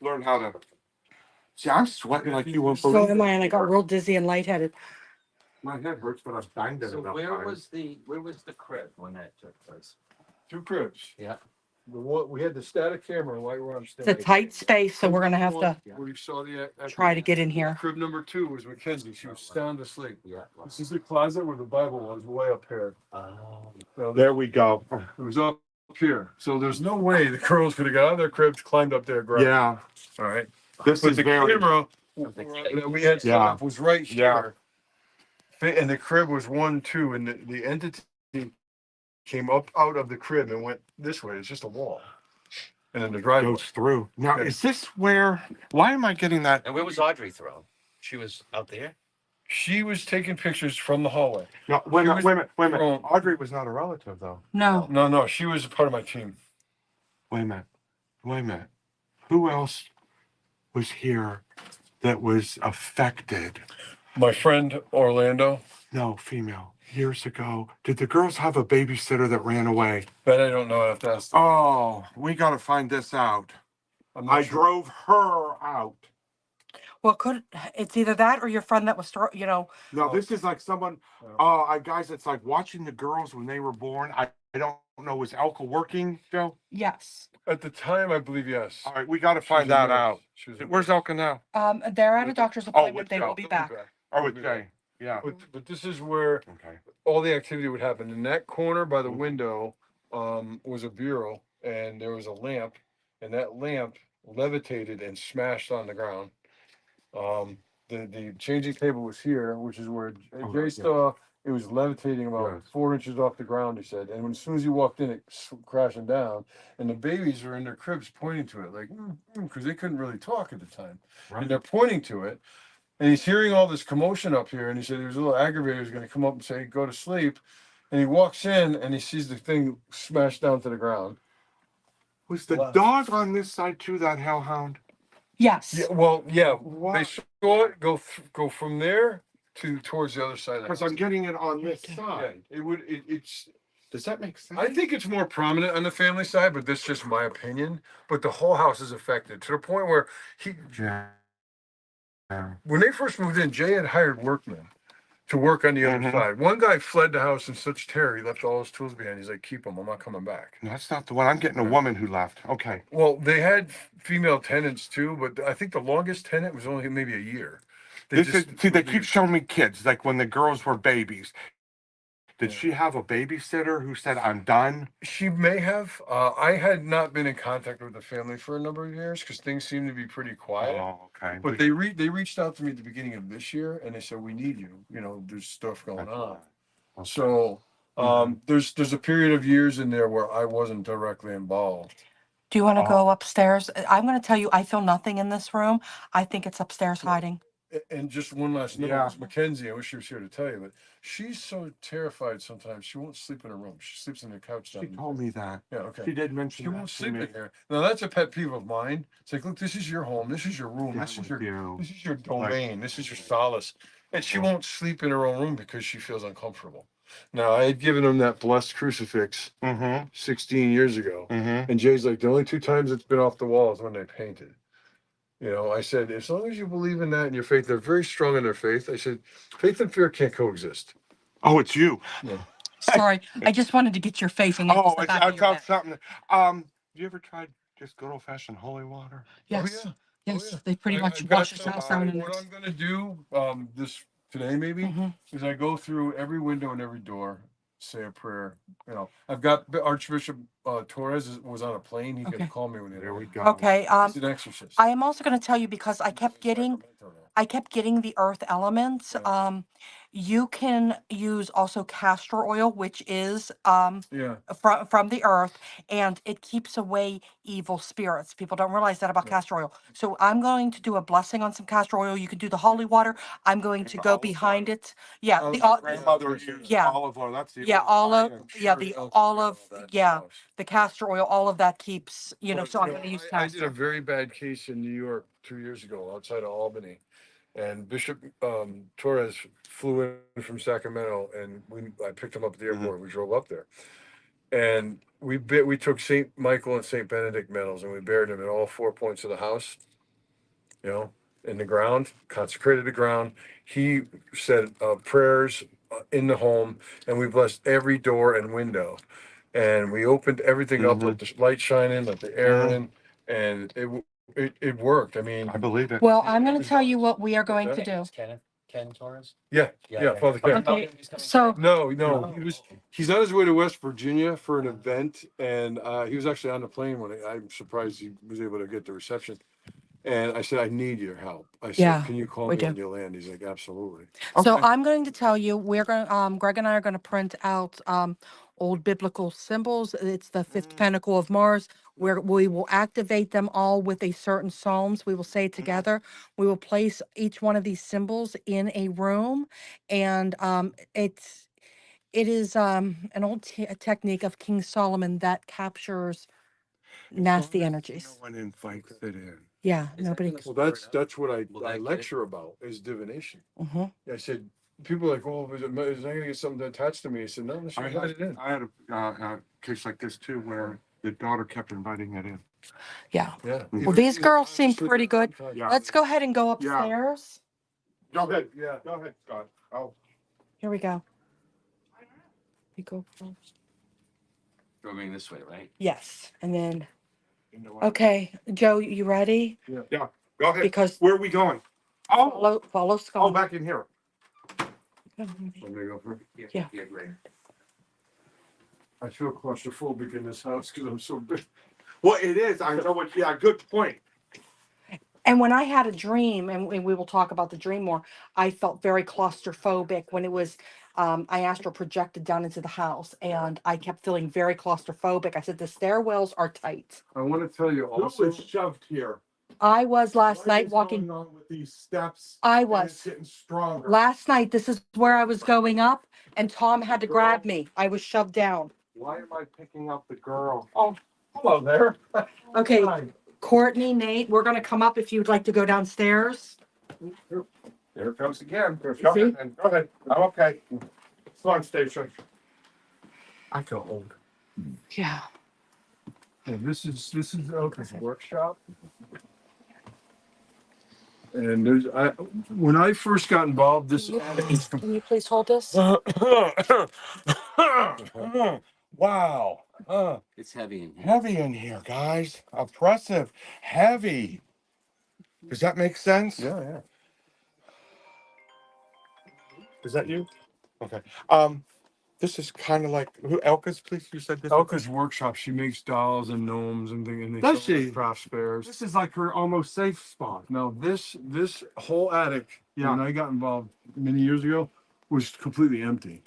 learn how to. See, I'm sweating like you won't So believe. am I, and I got real dizzy and lightheaded. My head hurts, but I've banged it So enough where times. was the crib when that took place? 2 cribs. Yeah. We had the static camera right where I'm It's standing. a tight space, so we're gonna have to Where you saw the. try to get in here. Crib number 2 was Mackenzie. She was sound asleep. Yeah. This is the closet where the Bible was, way up here. So There we go. it was up here. So there's no way the girls could have got out of their cribs, climbed up there, grabbed. Yeah. All right. This But is the very. camera that we had set up was right here. And the crib was 1, 2, and the entity came up out of the crib and went this way. It's just a wall. And then the driveway. Goes through. Now, Yeah. is this where? Why am I getting that? And where was Audrey thrown? She was out there? She was taking pictures from the hallway. No, wait a minute. thrown- Audrey was not a relative, though. No. No, she was a part of my team. Wait a minute. Who else was here that was affected? My friend Orlando. No, female. Years ago. Did the girls have a babysitter that ran away? That I don't know. I have to ask. Oh, we got to find this out. I'm not I sure. drove her out. Well, it's either that or your friend that was, No, this is like someone. Guys, it's like watching the girls when they were born. I don't know. Was Elka working, Joe? yes. At the time, I believe yes. All right, we got to She was find a that nurse. out. She was a Where's nurse. Elka now? They're at a doctor's appointment. They will Joe. be back. Oh, with Jay. Yeah. But this is where Okay. all the activity would happen. In that corner by the Mhm. window, was a bureau, and there was a lamp, and that lamp levitated and smashed on the ground. The changing table was here, which is where Oh, Jay yeah. saw it was levitating about Yes. 4 inches off the ground. He said, and as soon as he walked in, it crashing down, and the babies are in their cribs pointing to it, like because they couldn't really talk at the time, Right. and they're pointing to it. And he's hearing all this commotion up here, and he said there's a little aggravator who's going to come up and say, "Go to sleep." And he walks in, and he sees the thing smashed down to the ground. Was the Wow. dog on this side too? That hellhound. Yes. Yeah, well, yeah, What? they saw it go from there towards the other side of the Because house. I'm getting it on this Yeah, side. it's. Does that make sense? I think it's more prominent on the family side, but that's just my opinion. But the whole house is affected to the point where Yeah. when they first moved in, Jay had hired workmen to work on the other Mhm. side. One guy fled the house in such terror, he left all his tools behind. He's like, keep them, I'm not coming back. No, that's not the one. I'm getting a woman who left. Okay. Well, they had female tenants too, but I think the longest tenant was only maybe a year. They keep showing me kids, like when the girls were babies. Did Yeah. she have a babysitter who said, I'm done? She may have. I had not been in contact with the family for a number of years because things seemed to be pretty quiet. Oh, okay. But they reached out to me at the beginning of this year and they said, we need you. You know, there's stuff going on. Okay. So there's a period of years in there where I wasn't directly involved. Do you want to Oh. go upstairs? I'm going to tell you, I feel nothing in this room. I think it's upstairs hiding. And just one last note, Yeah. it's Mackenzie, I wish she was here to tell you, but she's so terrified sometimes she won't sleep in her room. She sleeps in the couch down She there. told me that. Yeah, okay. She did mention She that won't to sleep me. in here. Now that's a pet peeve of mine. It's like, look, this is your home, this is your room, Yeah, this is with your you. this is your domain, this is your solace. And she won't sleep in her own room because she feels uncomfortable. Now I had given him that blessed crucifix Mm-hmm. 16 years ago. Mm-hmm. And Jay's like, the only 2 times it's been off the wall is when they painted. You know, I said, as long as you believe in that and your faith, they're very strong in their faith. I said, faith and fear can't coexist. Oh, it's you. Yeah. Sorry, I just wanted to get your face and Oh, the I back of your got head. something. You ever tried just good old fashioned holy water? Yes, Oh, yeah. yes, Oh, yeah. they pretty much I've got wash his some, house down in what it. I'm gonna do, this today maybe, Mhm. is I go through every window and every door, say a prayer. You know, I've got Archbishop Torres was on a plane. He Okay. can call me when There we go. Okay, He's an exorcist. I am also going to tell you because I kept getting Sacramento now. I kept getting the earth elements. Yeah. You can use also castor oil, which is Yeah. from the earth, and it keeps away evil spirits. People don't realize that about Yeah. castor oil. So I'm going to do a blessing on some castor oil. You can do the holy water. I'm going to go Olive behind oil. it. Yeah, Oh, the yeah, Grandmother used yeah. olive oil. That's the yeah, old olive, science. yeah, the olive, yeah, the castor oil, all of that keeps, But, so I'm going to use I did a castor. very bad case in New York 2 years ago outside of Albany. And Bishop Torres flew in from Sacramento, and I picked him up at the airport. We drove up there, and we took Saint Michael and Saint Benedict medals, and we buried them in all 4 points of the house. You know, in the ground, consecrated the ground. He said prayers in the home, and we blessed every door and window, and we opened everything up, let the light shine in, let the air in, and it worked. I mean, I believe it. Well, I'm going to tell you what we are going to do. Ken Torres? yeah, Father Ken. Okay, so No, Oh. he's on his way to West Virginia for an event, and he was actually on the plane when I'm surprised he was able to get the reception. And I said, I need your help. I said, Yeah, can you call we me do. when you land? He's like, absolutely. So Okay. I'm going to tell you, we're going to, Greg and I are going to print out old biblical symbols. It's the fifth pentacle of Mars, where we will activate them all with a certain psalms. We will say it together. We will place each one of these symbols in a room, and it is an old technique of King Solomon that captures nasty energies. No one invites it in. Yeah, Is that nobody. gonna Well, stir it that's up? that's what I Will that get it? lecture about is divination. Mhm. I said, people are like, oh, is I going to get something attached to me? I said, no, let's I invite it in. had a case like this too, where the daughter kept inviting it in. Yeah. Yeah. Well, these girls seem pretty good. Yeah. Let's go ahead and go Yeah. upstairs. Go ahead. Yeah. Go ahead, Scott. Oh. Here we go. You go first. Going this way, right? Yes, and then, You know what? okay, Joe, you ready? Yeah. Go ahead. Because Where are we going? Oh. follow Oh, Scott. back in here. Want me to go first? Yeah. Yeah, great. I feel claustrophobic in this house because I'm so big. Well, it is. I know what. Yeah. Good point. And when I had a dream, and we will talk about the dream more, I felt very claustrophobic when it was, I astral projected down into the house, and I kept feeling very claustrophobic. I said, the stairwells are tight. I want to tell you Who also. was shoved here? I was last What night is walking, going on with these steps? I And was. it's getting stronger. Last night, this is where I was going up, and Tom had to grab me. I was shoved down. Why am I picking up the girl? Oh, Hello there. okay. Courtney, Nate, we're gonna come up if you'd like to go downstairs. Yeah, Here it comes again. Go ahead, and go ahead. I'm okay. It's on station. I feel old. Yeah. Yeah, this is Elka's workshop. And when I first got involved, this attic is Can you please hold this? Wow. It's heavy in here. Heavy in here, guys. Oppressive. Heavy. Does that make sense? yeah. Is that you? Okay. This is kind of like who Elka's, please. You said this. Elka's workshop. She makes dolls and gnomes and things, and they Does sell them at she? craft fairs. This is like her almost safe spot. Now this whole attic, Yeah. when I got involved many years ago, was completely empty,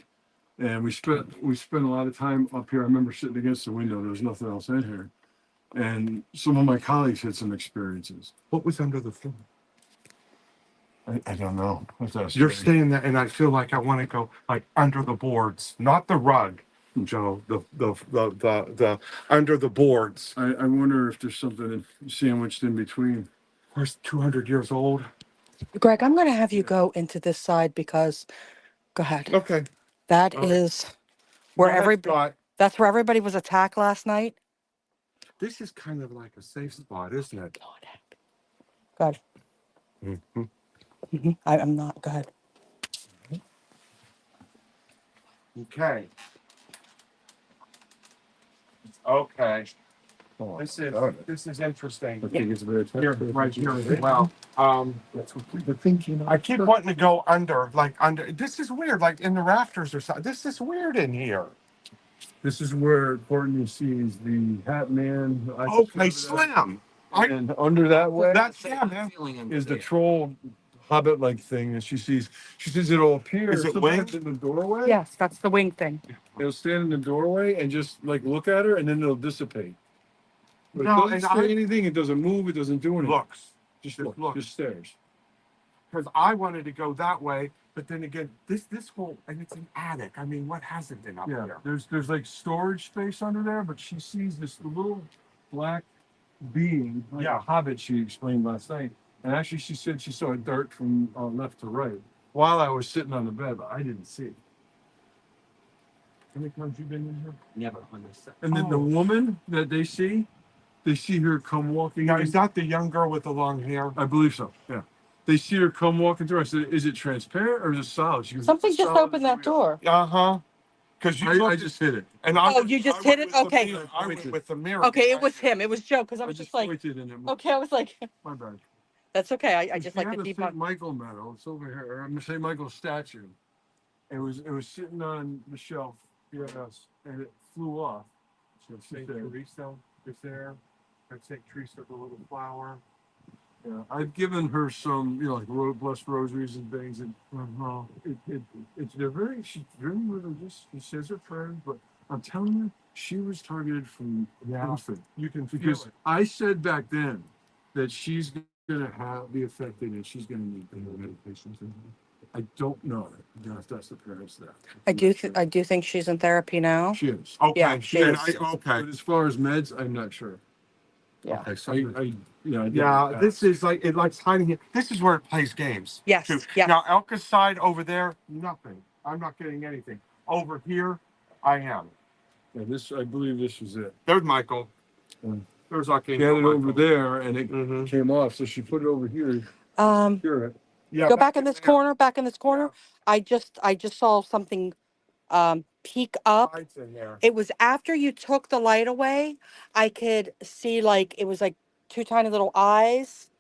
and we spent a lot of time up here. I remember sitting against the window. There was nothing else in here, and some of my colleagues had some experiences. What was under the floor? I don't know. You're saying that, and I feel like I want to go like under the boards, not the rug, Joe. The under the boards. I wonder if there's something sandwiched in between. Of course, 200 years old. Greg, I'm going to have you go into this side because, go ahead. Okay. That All right. is where Well, everybody, that's where everybody was attacked last night. this is kind of like a safe spot, isn't it? Go ahead. Mhm. I'm not. Go ahead. Okay. Okay. Oh, This is interesting. I think it's very Here, right here as well. the thinking. I keep wanting to go under, like under. This is weird, like in the rafters or something. This is weird in here. This is where Courtney sees the Hat Man. Okay, slam. And under that way That's yeah, man. is the troll hobbit-like thing, and she sees it'll appear Is it sometimes winged? in the doorway. Yes, that's the wing thing. It'll stand in the doorway and just like look at her, and then it'll dissipate. But No, it doesn't and say anything. It doesn't move. It doesn't do anything. Looks. Just just look. look. Just stares. Because I wanted to go that way, but then again, this whole and it's an attic. I mean, what hasn't been up Yeah, here? there's like storage space under there, but she sees this little black being, like Yeah. a hobbit. She explained last night, and actually she said she saw a dart from left to right while I was sitting on the bed, but I didn't see it. How many times you been in here? Never on this side. And then the woman that they see her come walking. Now, in. is that the young girl with the long hair? I believe so. Yeah. They see her come walking through. I said, "Is it transparent or is it solid?" She goes, Something "It's just solid opened as that real." door. Uh-huh. Because you I looked, just hit it. and Oh, you just hit it? Okay. I went with the mirror. Okay, it was him. It was Joe because I I was just just like, pointed and it moved. okay, I was like, My bad. that's okay. I If just you like have to a keep St. on. Michael medal. It's over here. Or I'm gonna say Michael statue. It was sitting on the shelf. Yes, and it flew off. So St. Teresa is there. That's St. Teresa with a little flower. yeah, I've given her some, like blessed rosaries and things, and she's very religious. She says her prayers, but I'm telling you, she was targeted from infant. You can feel Because it. I said back then that she's gonna be affected and she's gonna need medications. I don't know if that's the parents there. I do think she's in therapy now. She is. Okay. Yeah, she then is. okay. But as far as meds, I'm not sure. Yeah. Okay. So I didn't yeah, ask. this is like it likes hiding here. This is where it plays games. Yes, too. yes. Now Elka's side over there, nothing. I'm not getting anything. Over here, I am. Yeah, I believe this was it. There's Michael. Yeah. There's She had it Archangel over Michael. there and it Mhm. came off, so she put it over here. Um, Secure it. Yeah. go back in this there. corner. Back in this corner. I just saw something peek up. Lights in there. It was after you took the light away. I could see like it was like two tiny little eyes.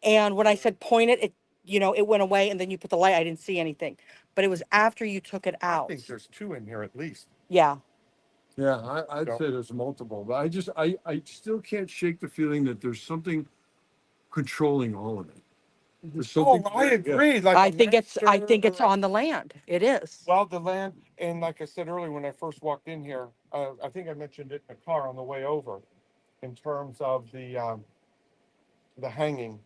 And when I said point it, it went away. And then you put the light. I didn't see anything. But it was after you took it I out. think there's two in here at least. Yeah. Yeah, I'd So- say there's multiple, but I still can't shake the feeling that there's something controlling all of it. There's Oh, something. I agree. Like I a think it's master or- on the land. It is. Well, the land, and like I said earlier, when I first walked in here, I think I mentioned it in the car on the way over, in terms of the hanging,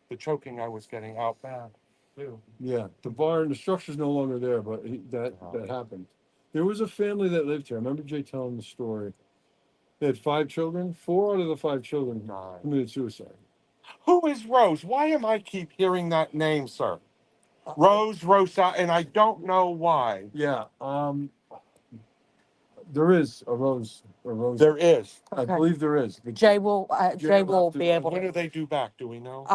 the choking I was getting out back too. Yeah, the barn, the structure's no longer there, but that happened. There was a family that lived here. I remember Jay telling the story. They had 5 children. 4 out of the 5 children committed suicide. Who is Rose? Why am I keep hearing that name, sir? Rose, Rosa, and I don't know why. Yeah, there is a rose. There is. I Okay. believe there is. But Jay will be able When to. do they do back? Do we know?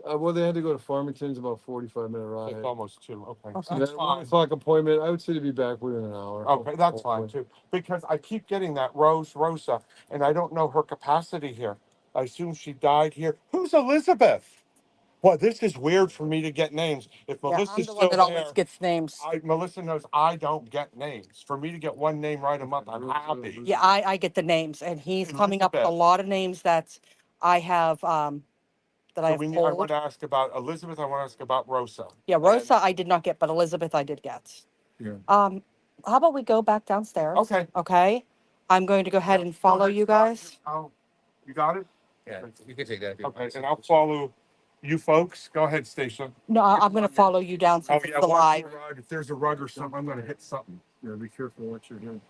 well, they had to go to Farmington's, about 45-minute ride. It's almost 2. Okay. Okay. That's That 1 fine. o'clock appointment. I would say to be back within an hour. Okay, that's fine hopefully. too. Because I keep getting that Rose, Rosa, and I don't know her capacity here. I assume she died here. Who's Elizabeth? Well, this is weird for me to get names. If Yeah, Melissa's I'm the one still that always there, gets names. Melissa knows I don't get names. For me to get one name right a month, I'm happy. Yeah, I get the names, and he's coming up with a Elizabeth. lot of names that I have that I So have I pulled. want to ask about Elizabeth. I want to ask about Rosa. Yeah, Rosa I did not get, but Elizabeth I did get. Yeah. How about we go back downstairs? Okay. Okay. I'm going to go ahead and follow you guys. Oh, you got it? Yeah, you can take that. Okay, and I'll follow you folks. Go ahead, Stacia. No, I'm going to follow you down Oh since yeah, it's the watch live. the rug. If there's a rug or something, I'm gonna hit something. Yeah, be careful what you're doing.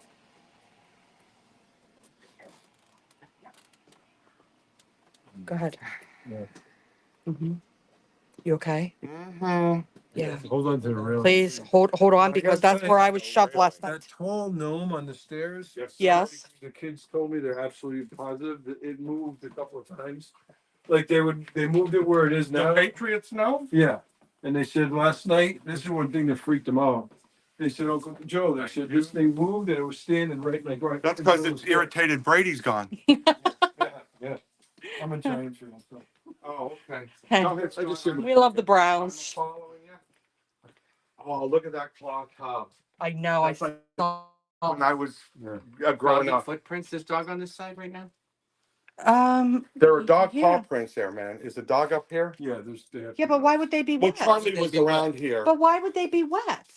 Go ahead. Yeah. Mm-hmm. You okay? Mm-hmm. Yeah. Hold on to the rail. Please hold on I because gotta that's tell where you, I was shoved last night. That tall gnome on the stairs. Yes. The kids told me they're absolutely positive that it moved a couple of times. Like they moved it where it is The now. Patriots know? Yeah, and they said last night, this is one thing that freaked them out. They said, Uncle Joe, they said this thing moved and it was standing right. That's because it's irritated. Brady's gone. Yeah, I'm a Giant fan. So. Oh, okay. Hey, Go ahead, I just Scott. we love the I'm Browns. following you. Oh, look at that clock hub. I know. That's like when I was Yeah. growing Doggy up. footprints. There's dog on this side right now. There are dog yeah. paw prints there, man. Is the dog up here? Yeah, Yeah, but why would they be Well, wet? Charlie They'd was be wet. around here. But why would they be wet?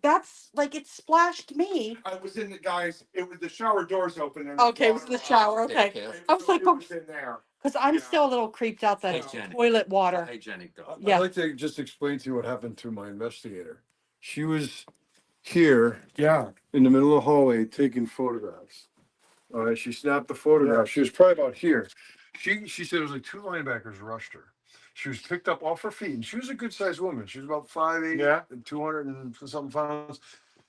That's like it splashed me. I was in the guys. It was the shower doors open. And Okay, it was in the shower. Okay. I was like, it was in there. because I'm Yeah. still a little creeped out that Hygienic. toilet water. Hygienic dog. Yeah. I'd like to just explain to you what happened to my investigator. She was here Yeah. in the middle of the hallway taking photographs. All right, she snapped the photograph. She was probably about here. She said it was like 2 linebackers rushed her. She was picked up off her feet, and she was a good sized woman. She was about 5'8", Yeah. and 200 and something pounds.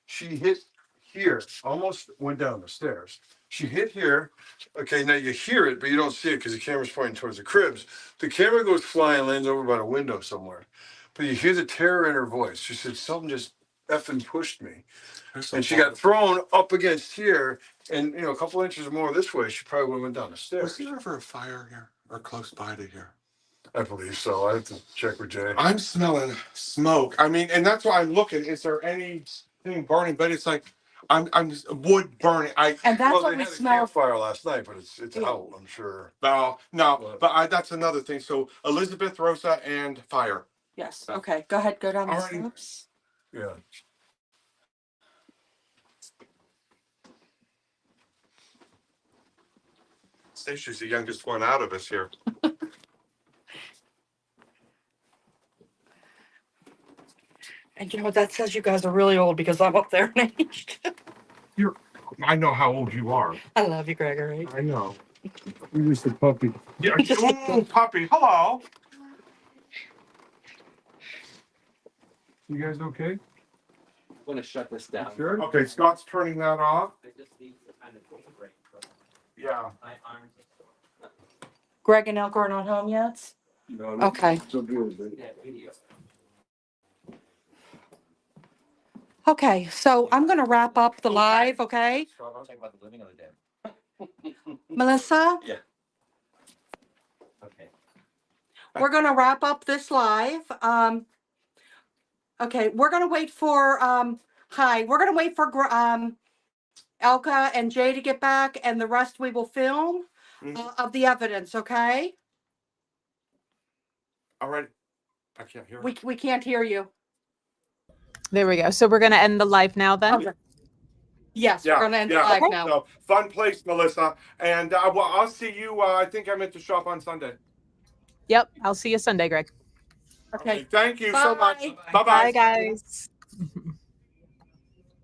She hit here, almost went down the stairs. She hit here. Okay, now you hear it, but you don't see it because the camera's pointing towards the cribs. The camera goes flying, lands over by the window somewhere. But you hear the terror in her voice. She said, something just effing pushed me. And she got thrown up against here, and a couple inches more this way, she probably would have went down the Was stairs. there ever a fire here or close by to here? I believe so. I have to check with Jay. I'm smelling smoke. I mean, and that's why I'm looking. Is there anything burning? But it's like I'm wood burning. And that's Well, what they we had a smell. campfire last night, but it's Yeah. out, I'm sure. no, that's another thing. So Elizabeth, Rosa, and fire. Yes. Okay. Go ahead. Go down the Alrighty. steps. Yeah. Stacia's the youngest one out of us here. And you know that says you guys are really old because I'm up there in age. I know how old you are. I love you, Gregory. I know. You just a puppy. Yeah. Ooh, puppy. Hello. You guys okay? I'm gonna shut this down. Sure. Okay, Scott's turning that off. I just need to kind of take a break. Yeah. My arms. Greg and Elko are not home yet. No, Okay. So good, but Yeah, video. Okay. So I'm gonna wrap up the live. Okay. Talk about the living or the dead. Melissa, Yeah. Okay. we're gonna wrap up this live. Okay, we're gonna wait for we're gonna wait for Elka and Jay to get back, and the rest we will film of the evidence. Okay, All right. I can't hear. we can't hear you. There we go. So we're going to end the live now then. Okay. Yes, Yeah, we're gonna end yeah. the live Okay. now. So fun place, Melissa. And well, I'll see you. I think I'm at the shop on Sunday. Yep. I'll see you Sunday, Greg. Okay. Thank you so much. Bye. Bye bye. Bye, guys.